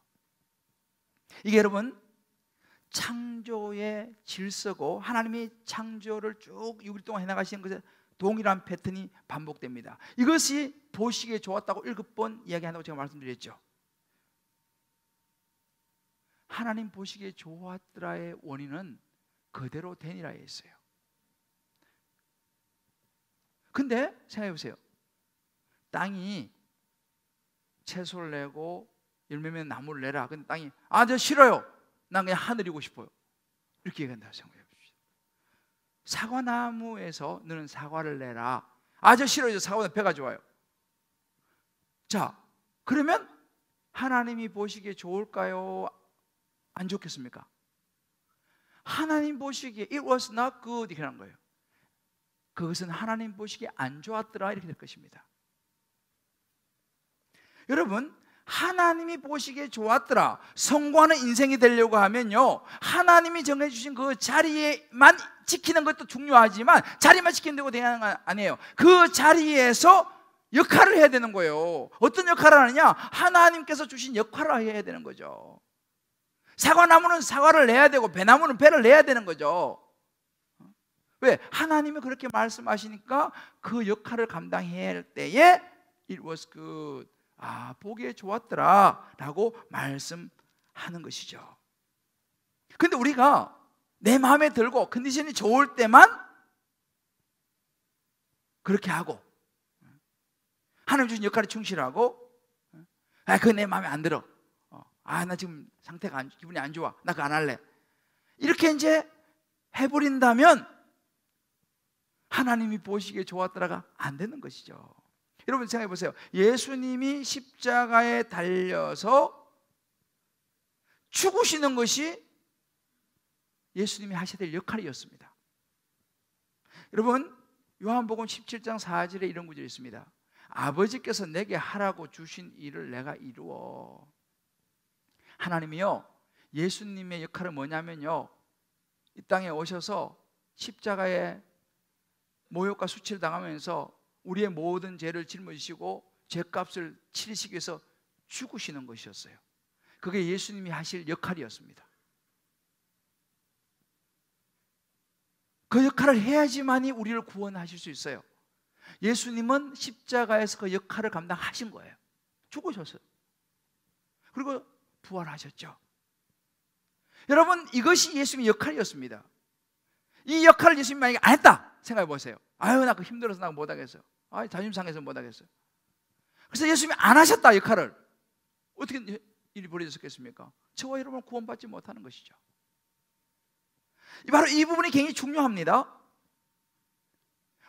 이게 여러분 창조의 질서고, 하나님이 창조를 쭉 6일 동안 해나가시는 것에 동일한 패턴이 반복됩니다. 이것이 보시기에 좋았다고 7번 이야기한다고 제가 말씀드렸죠. 하나님 보시기에 좋았더라의 원인은 그대로 되니라에 있어요. 근데 생각해 보세요. 땅이 채소를 내고 열매 맺는 나무를 내라. 근데 땅이 저 싫어요. 난 그냥 하늘이고 싶어요. 이렇게 얘기한다고 생각해 보십시오. 사과나무에서 너는 사과를 내라. 저 싫어요. 사과는 배가 좋아요. 자, 그러면 하나님이 보시기에 좋을까요? 안 좋겠습니까? 하나님 보시기에 it was not good 이렇게 하는 거예요. 그것은 하나님 보시기에 안 좋았더라 이렇게 될 것입니다. 여러분, 하나님이 보시기에 좋았더라, 성공하는 인생이 되려고 하면요, 하나님이 정해주신 그 자리에만 지키는 것도 중요하지만 자리만 지키는 데고 되는 건 아니에요. 그 자리에서 역할을 해야 되는 거예요. 어떤 역할을 하느냐? 하나님께서 주신 역할을 해야 되는 거죠. 사과나무는 사과를 내야 되고 배나무는 배를 내야 되는 거죠. 왜? 하나님이 그렇게 말씀하시니까 그 역할을 감당해야 할 때에 it was good, 보기에 좋았더라 라고 말씀하는 것이죠. 근데 우리가 내 마음에 들고 컨디션이 좋을 때만 그렇게 하고, 하나님 주신 역할에 충실하고, 그거 내 마음에 안 들어, 나 지금 상태가 기분이 안 좋아, 나 그거 안 할래, 이렇게 이제 해버린다면 하나님이 보시기에 좋았더라가 안 되는 것이죠. 여러분 생각해 보세요. 예수님이 십자가에 달려서 죽으시는 것이 예수님이 하셔야 될 역할이었습니다. 여러분, 요한복음 17장 4절에 이런 구절이 있습니다. 아버지께서 내게 하라고 주신 일을 내가 이루어. 하나님이요, 예수님의 역할은 뭐냐면요, 이 땅에 오셔서 십자가에 모욕과 수치를 당하면서 우리의 모든 죄를 짊어지시고 죄값을 치르시기 위해서 죽으시는 것이었어요. 그게 예수님이 하실 역할이었습니다. 그 역할을 해야지만이 우리를 구원하실 수 있어요. 예수님은 십자가에서 그 역할을 감당하신 거예요. 죽으셨어요. 그리고 부활하셨죠. 여러분, 이것이 예수님의 역할이었습니다. 이 역할을 예수님이 만약에 안 했다 생각해 보세요. 나 그 힘들어서 나 못하겠어요. 자존심 상해서 못하겠어요. 그래서 예수님이 안 하셨다 역할을, 어떻게 일이 벌어졌겠습니까? 저와 여러분은 구원받지 못하는 것이죠. 바로 이 부분이 굉장히 중요합니다.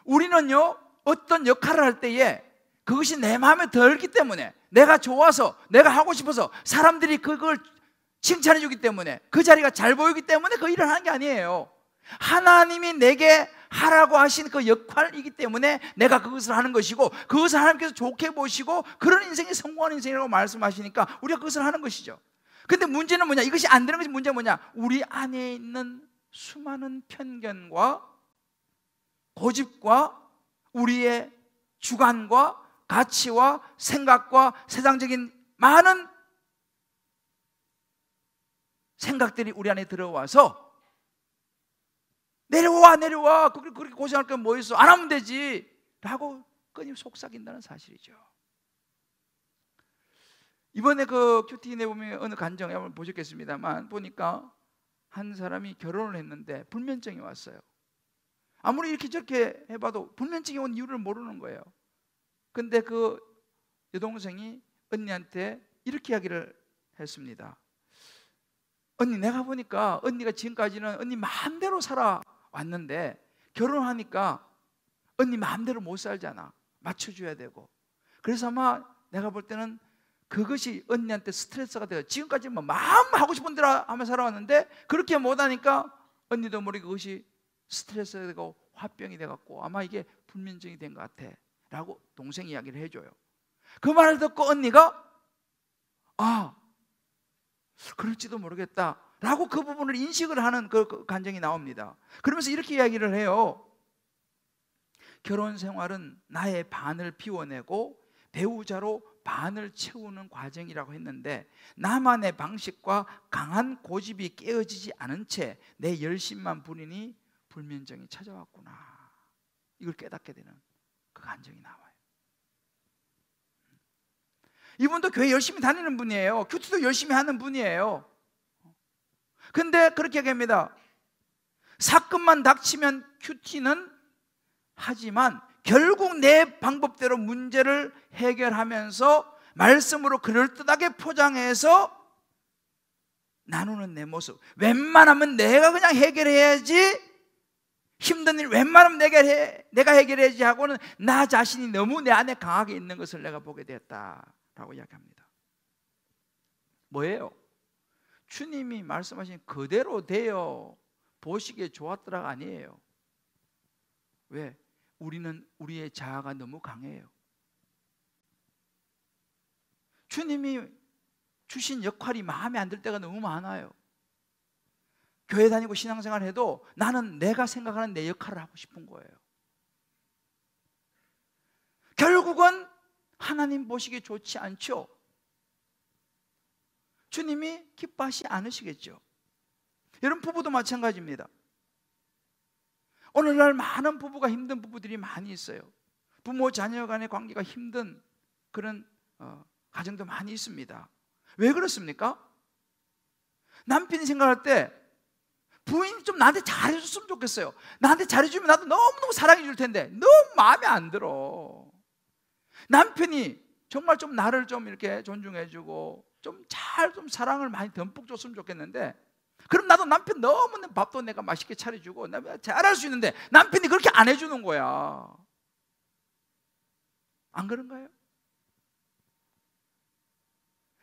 우리는요, 어떤 역할을 할 때에 그것이 내 마음에 들기 때문에, 내가 좋아서, 내가 하고 싶어서, 사람들이 그걸 칭찬해 주기 때문에, 그 자리가 잘 보이기 때문에 그 일을 하는 게 아니에요. 하나님이 내게 하라고 하신 그 역할이기 때문에 내가 그것을 하는 것이고, 그것을 하나님께서 좋게 보시고 그런 인생이 성공하는 인생이라고 말씀하시니까 우리가 그것을 하는 것이죠. 근데 문제는 뭐냐? 이것이 안 되는 것이 문제는 뭐냐? 우리 안에 있는 수많은 편견과 고집과 우리의 주관과 가치와 생각과 세상적인 많은 생각들이 우리 안에 들어와서 내려와 그렇게 고생할 건 뭐 있어, 안 하면 되지 라고 끊임 속삭인다는 사실이죠. 이번에 그 큐티 내보면 어느 간정에 한번 보셨겠습니다만, 보니까 한 사람이 결혼을 했는데 불면증이 왔어요. 아무리 이렇게 저렇게 해봐도 불면증이 온 이유를 모르는 거예요. 근데 그 여동생이 언니한테 이렇게 이야기를 했습니다. 언니, 내가 보니까 언니가 지금까지는 언니 마음대로 살아왔는데 결혼하니까 언니 마음대로 못 살잖아. 맞춰줘야 되고. 그래서 아마 내가 볼 때는 그것이 언니한테 스트레스가 돼요. 지금까지 뭐 마음 하고 싶은 대로 하며 살아왔는데 그렇게 못하니까 언니도 모르게 그것이 스트레스가 되고 화병이 돼갖고 아마 이게 불면증이 된 것 같아 라고 동생이 이야기를 해줘요. 그 말을 듣고 언니가 그럴지도 모르겠다 라고 그 부분을 인식을 하는 그 간증이 나옵니다. 그러면서 이렇게 이야기를 해요. 결혼 생활은 나의 반을 비워내고 배우자로 반을 채우는 과정이라고 했는데 나만의 방식과 강한 고집이 깨어지지 않은 채 내 열심만 부리니 불면증이 찾아왔구나. 이걸 깨닫게 되는 그 감정이 나와요. 이분도 교회 열심히 다니는 분이에요. 큐티도 열심히 하는 분이에요. 근데 그렇게 얘기합니다. 사건만 닥치면 큐티는 하지만 결국 내 방법대로 문제를 해결하면서 말씀으로 그럴듯하게 포장해서 나누는 내 모습, 웬만하면 내가 그냥 해결해야지, 힘든 일 웬만하면 내가 해결해야지 하고는 나 자신이 너무 내 안에 강하게 있는 것을 내가 보게 되었다라고 이야기합니다. 뭐예요? 주님이 말씀하신 그대로 되어 보시기에 좋았더라가 아니에요. 왜? 우리는 우리의 자아가 너무 강해요. 주님이 주신 역할이 마음에 안 들 때가 너무 많아요. 교회 다니고 신앙생활 해도 나는 내가 생각하는 내 역할을 하고 싶은 거예요. 결국은 하나님 보시기에 좋지 않죠. 주님이 기뻐하시지 않으시겠죠. 여러분, 부부도 마찬가지입니다. 오늘날 많은 부부가 힘든 부부들이 많이 있어요. 부모 자녀 간의 관계가 힘든 그런 가정도 많이 있습니다. 왜 그렇습니까? 남편이 생각할 때 부인이 좀 나한테 잘해줬으면 좋겠어요. 나한테 잘해주면 나도 너무너무 사랑해 줄 텐데 너무 마음에 안 들어. 남편이 정말 좀 나를 좀 이렇게 존중해주고 좀 사랑을 많이 듬뿍 줬으면 좋겠는데, 그럼 나도 남편 너무 밥도 내가 맛있게 차려주고 내가 잘할 수 있는데 남편이 그렇게 안 해주는 거야. 안 그런가요?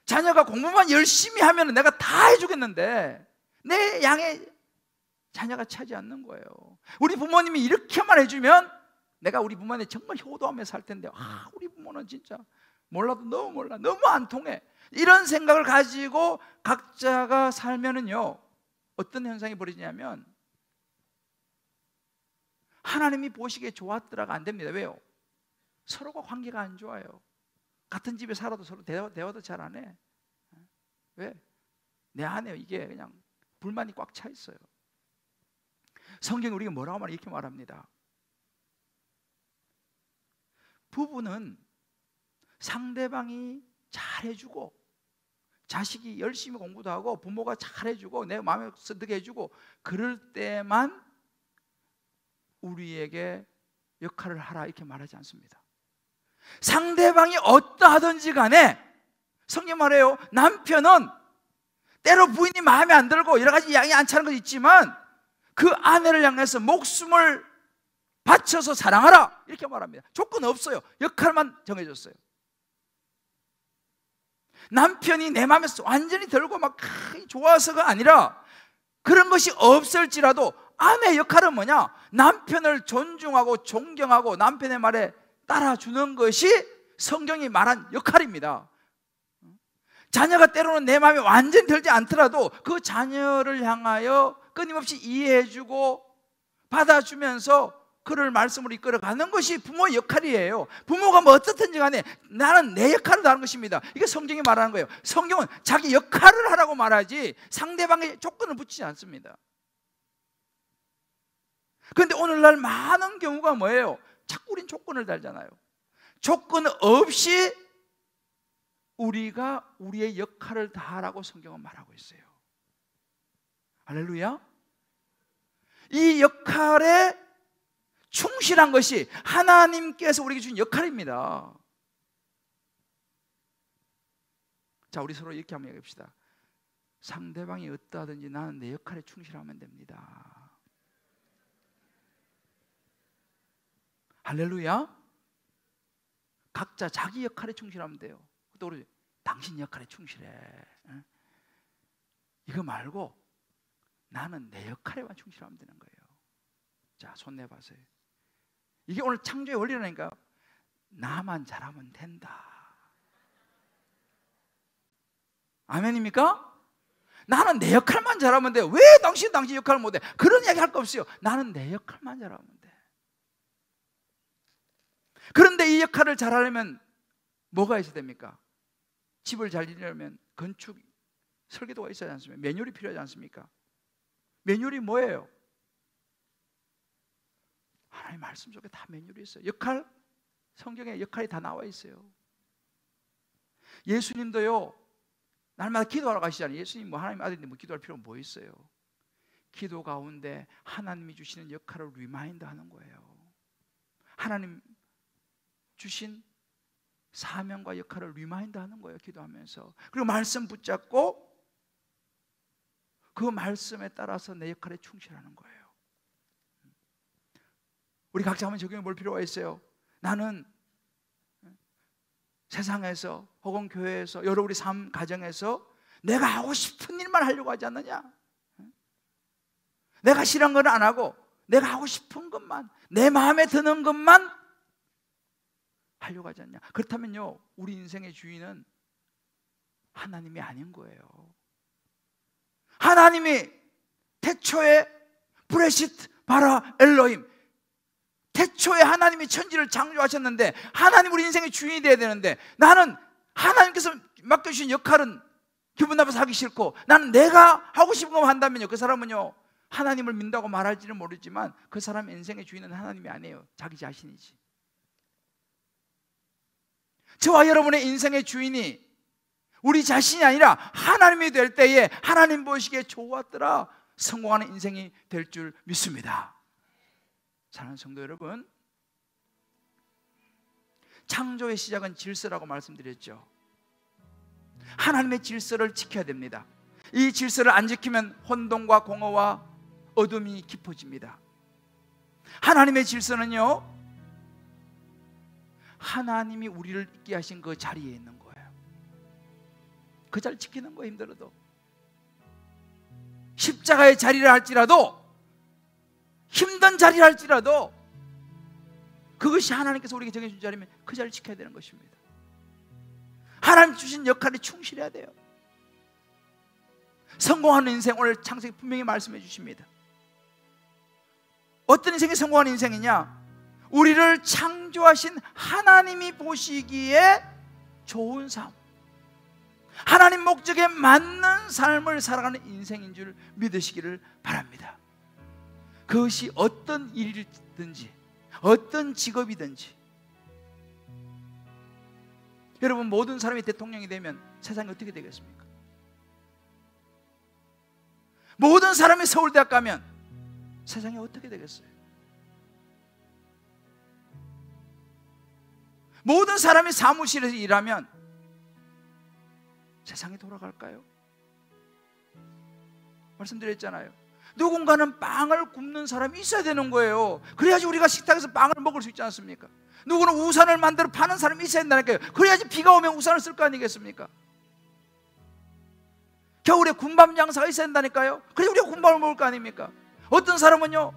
자녀가 공부만 열심히 하면 내가 다 해주겠는데 내 양의 자녀가 차지 않는 거예요. 우리 부모님이 이렇게만 해주면 내가 우리 부모님 정말 효도하며 살 텐데, 우리 부모는 진짜 몰라도 너무 몰라, 너무 안 통해, 이런 생각을 가지고 각자가 살면은요 어떤 현상이 벌어지냐면 하나님이 보시기에 좋았더라가 안 됩니다. 왜요? 서로가 관계가 안 좋아요. 같은 집에 살아도 서로 대화도 잘 안 해. 왜? 내 안에 이게 그냥 불만이 꽉 차 있어요. 성경이 우리가 뭐라고 말해? 이렇게 말합니다. 부부는 상대방이 잘해주고, 자식이 열심히 공부도 하고 부모가 잘해주고 내 마음에 쓰게 해주고 그럴 때만 우리에게 역할을 하라, 이렇게 말하지 않습니다. 상대방이 어떠하든지 간에 성경 말해요. 남편은 때로 부인이 마음에 안 들고 여러 가지 양이 안 차는 건 있지만 그 아내를 향해서 목숨을 바쳐서 사랑하라, 이렇게 말합니다. 조건 없어요. 역할만 정해졌어요. 남편이 내 마음에 완전히 들고 막 좋아서가 아니라, 그런 것이 없을지라도 아내의 역할은 뭐냐? 남편을 존중하고 존경하고 남편의 말에 따라주는 것이 성경이 말한 역할입니다. 자녀가 때로는 내 마음에 완전히 들지 않더라도 그 자녀를 향하여 끊임없이 이해해주고 받아주면서 그를 말씀으로 이끌어가는 것이 부모의 역할이에요. 부모가 뭐 어떻든지 간에 나는 내 역할을 다하는 것입니다. 이게 성경이 말하는 거예요. 성경은 자기 역할을 하라고 말하지 상대방의 조건을 붙이지 않습니다. 그런데 오늘날 많은 경우가 뭐예요? 자꾸 우린 조건을 달잖아요. 조건 없이 우리가 우리의 역할을 다하라고 성경은 말하고 있어요. 할렐루야. 이 역할에 충실한 것이 하나님께서 우리에게 주신 역할입니다. 자, 우리 서로 이렇게 한번 얘기합시다. 상대방이 어떠하든지 나는 내 역할에 충실하면 됩니다. 할렐루야. 각자 자기 역할에 충실하면 돼요. 또 그러지, 당신 역할에 충실해. 이거 말고 나는 내 역할에만 충실하면 되는 거예요. 자, 손 내봐세요. 이게 오늘 창조의 원리라니까. 나만 잘하면 된다. 아멘입니까? 나는 내 역할만 잘하면 돼. 왜 당신 역할을 못해? 그런 이야기 할 거 없어요. 나는 내 역할만 잘하면 돼. 그런데 이 역할을 잘하려면 뭐가 있어야 됩니까? 집을 잘 지으려면 건축, 설계도가 있어야 하지 않습니까? 매뉴얼이 필요하지 않습니까? 매뉴얼이 뭐예요? 하나님 말씀 속에 다 매뉴얼이 있어요. 역할, 성경에 역할이 다 나와 있어요. 예수님도요, 날마다 기도하러 가시잖아요. 예수님 뭐 하나님 아들인데 뭐 기도할 필요가 뭐 있어요? 기도 가운데 하나님이 주시는 역할을 리마인드 하는 거예요. 하나님 주신 사명과 역할을 리마인드 하는 거예요. 기도하면서. 그리고 말씀 붙잡고 그 말씀에 따라서 내 역할에 충실하는 거예요. 우리 각자 한번 적용해 볼 필요가 있어요. 나는 세상에서 혹은 교회에서 여러 우리 삶 가정에서 내가 하고 싶은 일만 하려고 하지 않느냐? 내가 싫은 건 안 하고 내가 하고 싶은 것만, 내 마음에 드는 것만 하려고 하지 않냐? 그렇다면요, 우리 인생의 주인은 하나님이 아닌 거예요. 하나님이 태초에 브레시트 바라 엘로힘, 태초에 하나님이 천지를 창조하셨는데 하나님 우리 인생의 주인이 돼야 되는데, 나는 하나님께서 맡겨주신 역할은 기분 나빠서 하기 싫고 나는 내가 하고 싶은 것만 한다면요, 그 사람은요 하나님을 믿는다고 말할지는 모르지만 그 사람의 인생의 주인은 하나님이 아니에요. 자기 자신이지. 저와 여러분의 인생의 주인이 우리 자신이 아니라 하나님이 될 때에 하나님 보시기에 좋았더라, 성공하는 인생이 될 줄 믿습니다. 사랑하는 성도 여러분, 창조의 시작은 질서라고 말씀드렸죠. 하나님의 질서를 지켜야 됩니다. 이 질서를 안 지키면 혼돈과 공허와 어둠이 깊어집니다. 하나님의 질서는요, 하나님이 우리를 있게 하신 그 자리에 있는 거예요. 그 자리 지키는 거 힘들어도, 십자가의 자리를 할지라도, 힘든 자리를 할지라도 그것이 하나님께서 우리에게 정해준 자리면 그 자리를 지켜야 되는 것입니다. 하나님 주신 역할에 충실해야 돼요. 성공하는 인생, 오늘 창세기 분명히 말씀해 주십니다. 어떤 인생이 성공하는 인생이냐? 우리를 창조하신 하나님이 보시기에 좋은 삶, 하나님 목적에 맞는 삶을 살아가는 인생인 줄 믿으시기를 바랍니다. 그것이 어떤 일이든지 어떤 직업이든지. 여러분, 모든 사람이 대통령이 되면 세상이 어떻게 되겠습니까? 모든 사람이 서울대학 가면 세상이 어떻게 되겠어요? 모든 사람이 사무실에서 일하면 세상이 돌아갈까요? 말씀드렸잖아요. 누군가는 빵을 굽는 사람이 있어야 되는 거예요. 그래야지 우리가 식탁에서 빵을 먹을 수 있지 않습니까? 누구는 우산을 만들어 파는 사람이 있어야 된다니까요. 그래야지 비가 오면 우산을 쓸 거 아니겠습니까? 겨울에 군밤 장사가 있어야 된다니까요. 그래야 우리가 군밤을 먹을 거 아닙니까? 어떤 사람은요,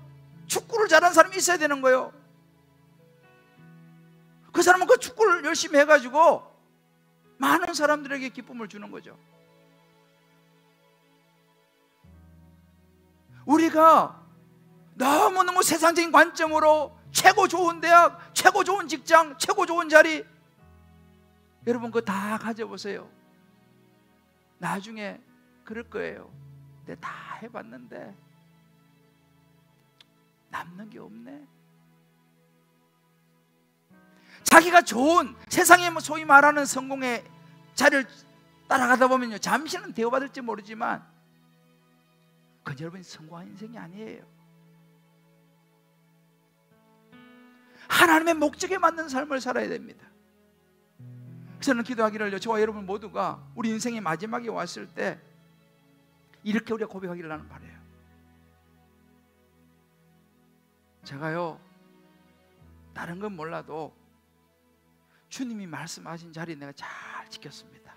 축구를 잘하는 사람이 있어야 되는 거예요. 그 사람은 그 축구를 열심히 해가지고 많은 사람들에게 기쁨을 주는 거죠. 우리가 너무너무 세상적인 관점으로 최고 좋은 대학, 최고 좋은 직장, 최고 좋은 자리, 여러분 그거 다 가져보세요. 나중에 그럴 거예요. 내가 다 해봤는데 남는 게 없네. 자기가 좋은 세상에 소위 말하는 성공의 자리를 따라가다 보면요, 잠시는 대우받을지 모르지만 그건 여러분이 성공한 인생이 아니에요. 하나님의 목적에 맞는 삶을 살아야 됩니다. 저는 기도하기를, 저와 여러분 모두가 우리 인생의 마지막에 왔을 때 이렇게 우리가 고백하기를 나는 바라요. 제가요, 다른 건 몰라도 주님이 말씀하신 자리 내가 잘 지켰습니다.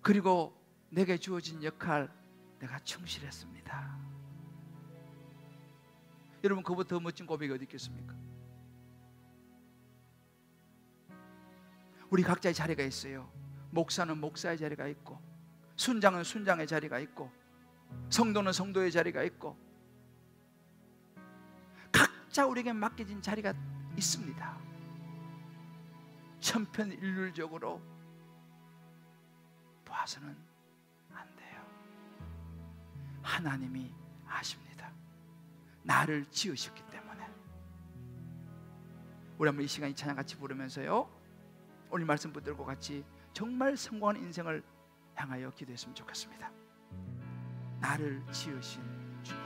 그리고 내게 주어진 역할 내가 충실했습니다. 여러분, 그보다 더 멋진 고백이 어디 있겠습니까? 우리 각자의 자리가 있어요. 목사는 목사의 자리가 있고, 순장은 순장의 자리가 있고, 성도는 성도의 자리가 있고, 각자 우리에게 맡겨진 자리가 있습니다. 천편일률적으로 봐서는 안 돼요. 하나님이 아십니다. 나를 지으셨기 때문에. 우리 한번 이 시간 이 찬양 같이 부르면서요, 오늘 말씀 붙들고 같이 정말 성공한 인생을 향하여 기도했으면 좋겠습니다. 나를 지으신 주님,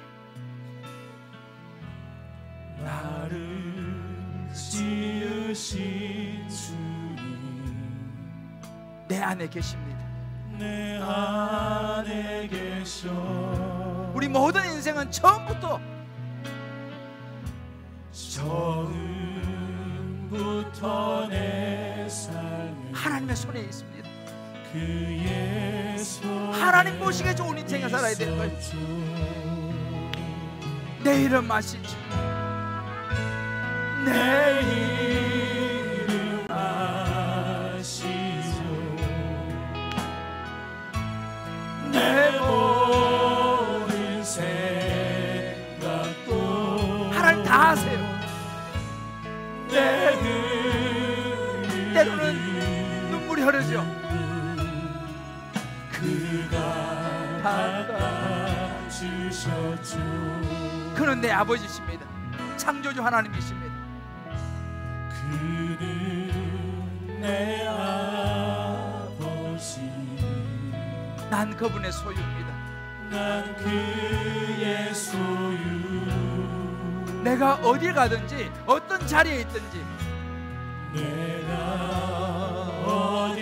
나를 지으신 주님, 내 안에 계십니다. 내 안에 계셔. 우리 모든 인생은 처음부터 내 삶은 하나님의 손에 있습니다. 그의 손에 하나님 보시기에 좋은 인생을 살아야 되는 거예요. 내 이름 아시죠? 내 이름 아시죠? 내 모든 생각도 하나님 다 아세요. 때로는 눈물이 흐르죠. 그가 받아주셨죠. 그는 내 아버지십니다. 창조주 하나님이십니다. 그는 내 아버지, 난 그분의 소유입니다. 난 그의 소유. 내가 어딜 가든지 어떤 자리에 있든지 내가 어디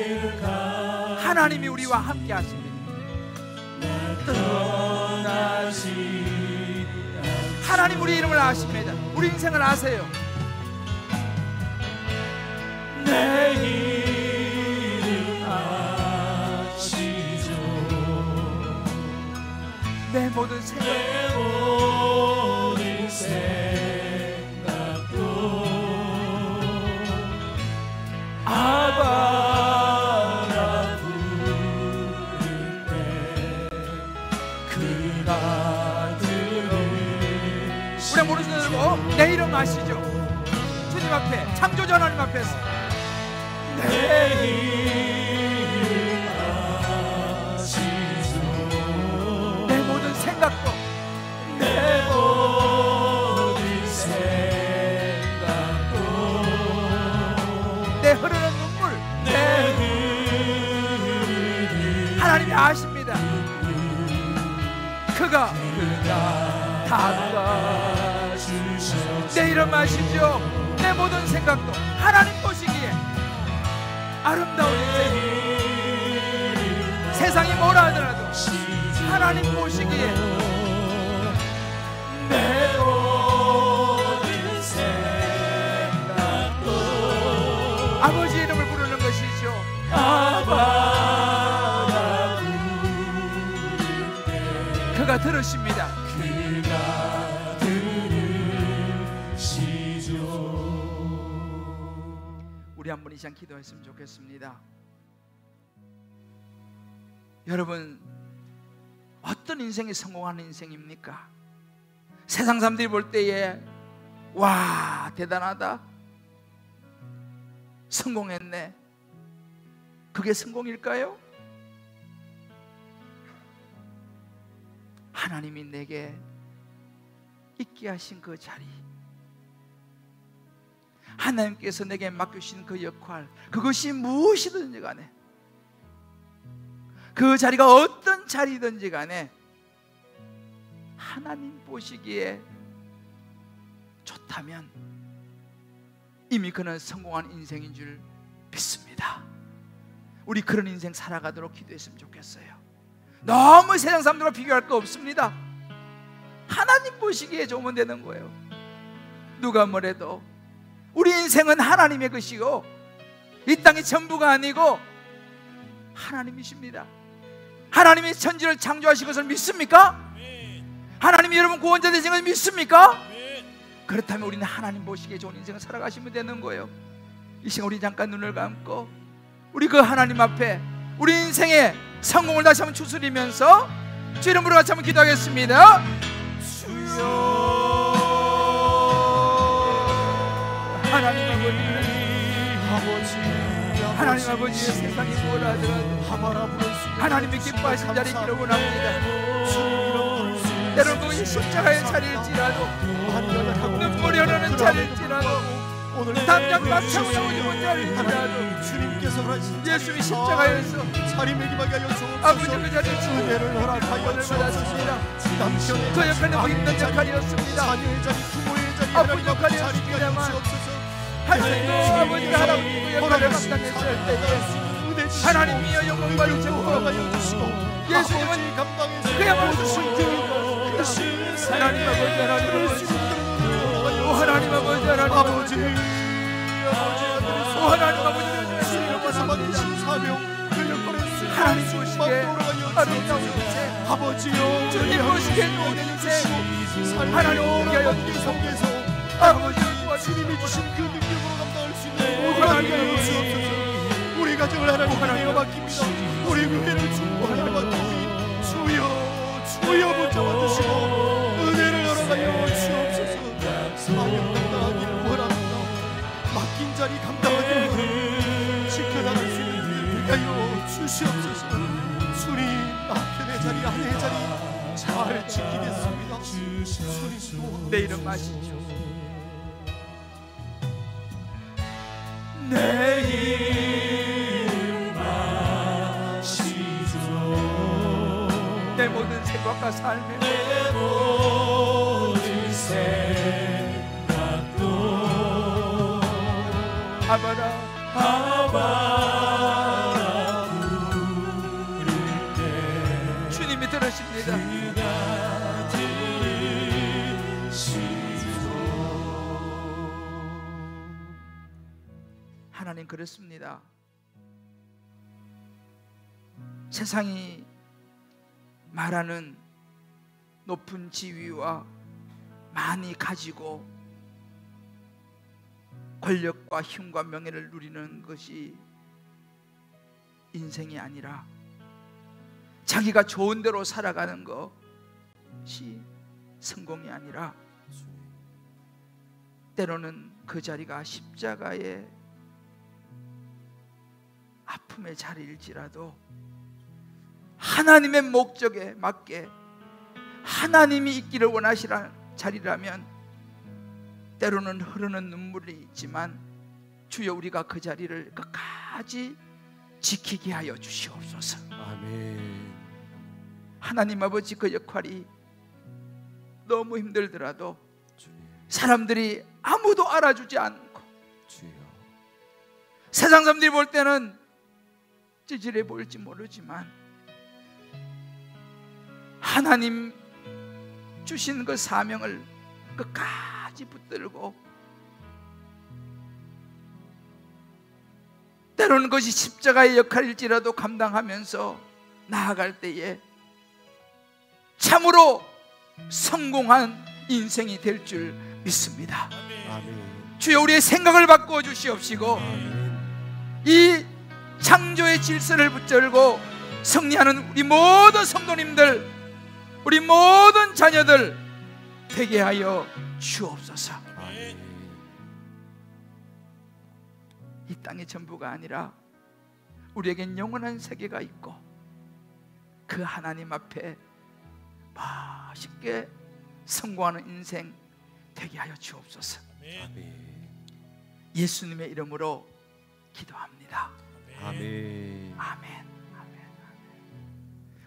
하나님이 우리와 함께 하십니다. 하나님 우리 이름을 아십니다. 우리 인생을 아세요. 내 이름 아시죠. 내 모든 생각도 아바라 부를 때 그가 들으시죠. 우리 모든 손 들고 내 이름 아시죠. 주님 앞에, 창조주 하나님 앞에서 내 이름 아시죠. 내 모든 생각도 내 모든 생각도 내 흐르는 눈물 내 흐르는 하나님이 아십니다. 그가 다 주셨네. 내 이름 아시죠. 내 모든 생각도 하나님 보시기에 아름다운 인생, 세상이 뭐라 하더라도 하나님 보시기에 내 모든 생각도 아버지 이름을 부르는 것이죠. 아바라 부를 때 그가 들으십니다. 그가 들으시죠. 우리 한번 이 시간 기도했으면 좋겠습니다. 여러분, 어떤 인생이 성공하는 인생입니까? 세상 사람들이 볼 때에 와, 대단하다, 성공했네, 그게 성공일까요? 하나님이 내게 있게 하신 그 자리, 하나님께서 내게 맡겨주신 그 역할, 그것이 무엇이든지 간에, 그 자리가 어떤 자리든지 간에 하나님 보시기에 좋다면 이미 그는 성공한 인생인 줄 믿습니다. 우리 그런 인생 살아가도록 기도했으면 좋겠어요. 너무 세상 사람들과 비교할 거 없습니다. 하나님 보시기에 좋으면 되는 거예요. 누가 뭐래도 우리 인생은 하나님의 것이고 이 땅이 전부가 아니고 하나님이십니다. 하나님이 천지를 창조하신 것을 믿습니까? 하나님이 여러분 구원자 되신 것을 믿습니까? 그렇다면 우리는 하나님 보시기에 좋은 인생을 살아가시면 되는 거예요. 이 시간 우리 잠깐 눈을 감고 우리 그 하나님 앞에 우리 인생의 성공을 다시 한번 추스리면서 주 이름으로 같이 한번 기도하겠습니다. 주여, 하나님 아버지, 하나님 아버지의 세상이 뭐라 하더라도 하나님이 기뻐하신 자리 기록을 합니다. 때로는 그것이 십자가의 자리일지라도, 눈물이 흐르는 자리일지라도, 당장 막차고 나오는 자리일지라도 예수님이 십자가에서 아버지 그 자리에 은혜를 허락하였습니다. 그 옆에 너무 힘든 역할이었습니다. 아픈 역할이었습니다만 하나님도 아버지가 할아버지 그 역할을 감당했을 때에 하나님이여 영광 받으시고 예수님은 그야말로 주시고 하나님 아버지, 하나님 아버지, 오 하나님 아버지, 하나님 아버지, 오 하나님 아버지, 주님을 받습니다. 하나님 보시기에 아름다운 인생, 주님 보시기에 좋은 인생, 하나님 보기에 연기 속에서 아버지를 주님이 주신 그 능력으로 감당할 수 있는 하나님 아버지, 우리 가정을 하나님께 맡깁니다. 우리 교회를 주고 하나님 맡깁니다. 주여 붙잡아 주시고 은혜를 허락하여 주옵소서. 사명 감당하기를 원합니다. 맡긴 자리 감당하기를 지켜나갈 수 있는 되게 하여 주시옵소서. 주님, 남편의 자리, 아내의 자리 잘 지키겠습니다. 주님, 내 이름 아시죠? 내 이름 아시죠? 내 모든 생각과 삶에 내 모든 생각도 아바라 것입니다. 그가 들으시고. 하나님 그렇습니다. 세상이 말하는 높은 지위와 많이 가지고 권력과 힘과 명예를 누리는 것이 인생이 아니라 자기가 좋은 대로 살아가는 것이 성공이 아니라 때로는 그 자리가 십자가의 아픔의 자리일지라도 하나님의 목적에 맞게 하나님이 있기를 원하시는 자리라면 때로는 흐르는 눈물이 있지만 주여 우리가 그 자리를 끝까지 지키게 하여 주시옵소서. 아멘. 하나님 아버지 그 역할이 너무 힘들더라도 주님, 사람들이 아무도 알아주지 않고 주여. 세상 사람들이 볼 때는 찌질해 보일지 모르지만 하나님 주신 그 사명을 끝까지 붙들고 때로는 그것이 십자가의 역할일지라도 감당하면서 나아갈 때에 참으로 성공한 인생이 될 줄 믿습니다. 아멘. 주여 우리의 생각을 바꾸어 주시옵시고 이 창조의 질서를 붙들고 승리하는 우리 모든 성도님들, 우리 모든 자녀들 되게 하여 주옵소서. 아멘. 이 땅의 전부가 아니라 우리에겐 영원한 세계가 있고 그 하나님 앞에 맛있게 성공하는 인생 되게 하여 주옵소서. 아멘. 예수님의 이름으로 기도합니다. 아멘. 아멘.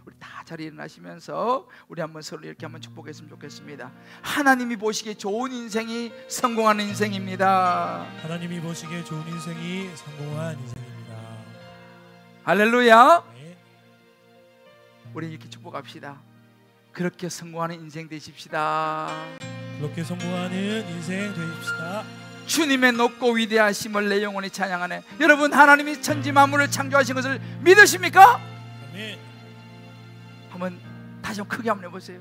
우리 다 자리에 일어나시면서 우리 한번 서로 이렇게 한번 축복했으면 좋겠습니다. 하나님이 보시기에 좋은 인생이 성공하는 인생입니다. 하나님이 보시기에 좋은 인생이 성공한 인생입니다. 할렐루야. 네. 우리 이렇게 축복합시다. 그렇게 성공하는 인생 되십시다. 그렇게 성공하는 인생 되십시다. 주님의 높고 위대하심을 내 영혼이 찬양하네. 여러분 하나님이 천지 만물을 창조하신 것을 믿으십니까? 아멘. 한번 다시 한번 크게 한번 해보세요.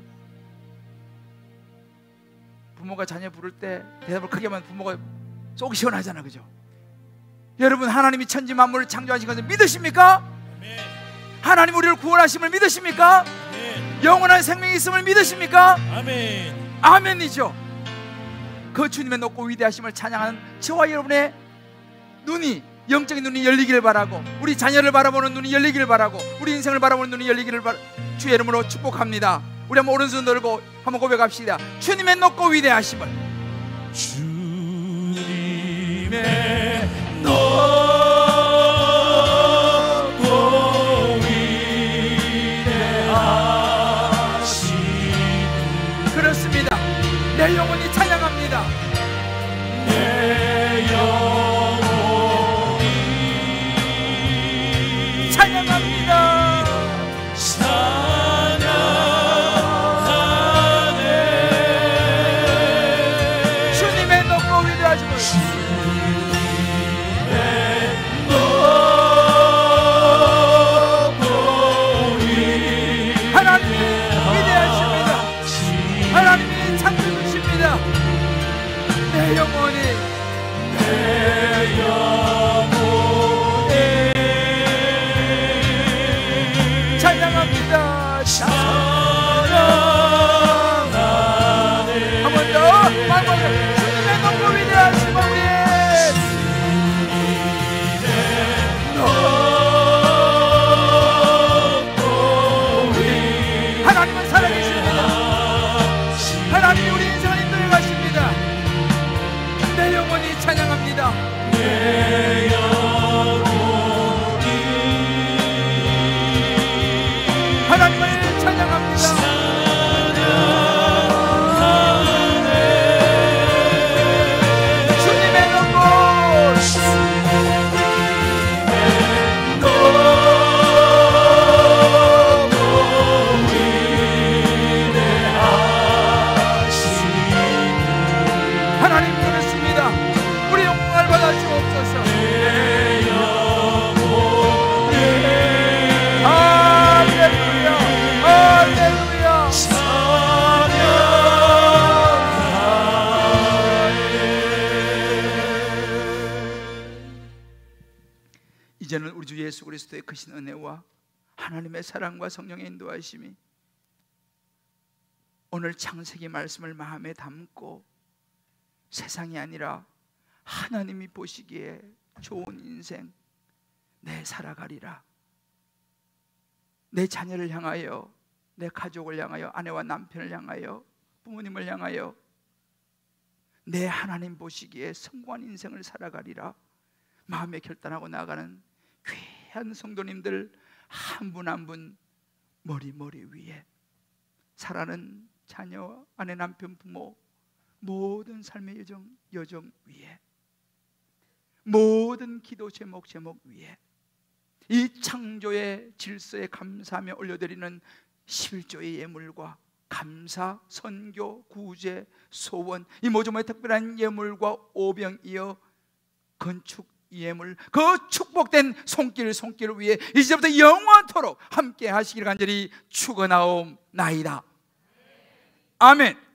부모가 자녀 부를 때 대답을 크게 하면 부모가 속 시원하잖아, 그죠? 여러분 하나님이 천지 만물을 창조하신 것을 믿으십니까? 아멘. 하나님 우리를 구원하심을 믿으십니까? 아멘. 영원한 생명이 있음을 믿으십니까? 아멘. 아멘이죠. 그 주님의 높고 위대하심을 찬양하는 저와 여러분의 눈이, 영적인 눈이 열리기를 바라고 우리 자녀를 바라보는 눈이 열리기를 바라고 우리 인생을 바라보는 눈이 열리기를 주의 이름으로 축복합니다. 우리 한번 오른손 들고 한번 고백합시다. 주님의 높고 위대하심을, 주님의 높고 위대하심. 그렇습니다. 내 영혼이 찬양합니다. 내 영혼이 찬양합니다. 찬양하네. 주님의 높고 위대하심을, 하나님이 위대하십니다. 하나님이 창조주십니다. 내 영혼이 찬양합니다. 찬양하네. 한 번 더 마지막으로 주님의 높고 위대하심을 위해 하나님은 살아계십니다. 하나님이 우리 인생을 인도해 가십니다. 우리 주 예수 그리스도의 크신 은혜와 하나님의 사랑과 성령의 인도하심이 오늘 창세기 말씀을 마음에 담고 세상이 아니라 하나님이 보시기에 좋은 인생 내 살아가리라. 내 자녀를 향하여, 내 가족을 향하여, 아내와 남편을 향하여, 부모님을 향하여 내 하나님 보시기에 성공한 인생을 살아가리라 마음에 결단하고 나가는 귀한 성도님들 한 분 한 분 머리 위에 사랑하는 자녀, 아내, 남편, 부모 모든 삶의 여정 위에 모든 기도 제목 위에 이 창조의 질서에 감사하며 올려드리는 11조의 예물과 감사, 선교, 구제, 소원 이 모조모의 특별한 예물과 오병이어 건축 예물 그 축복된 손길을 위해 이제부터 영원토록 함께 하시기를 간절히 축원하옵나이다. 아멘.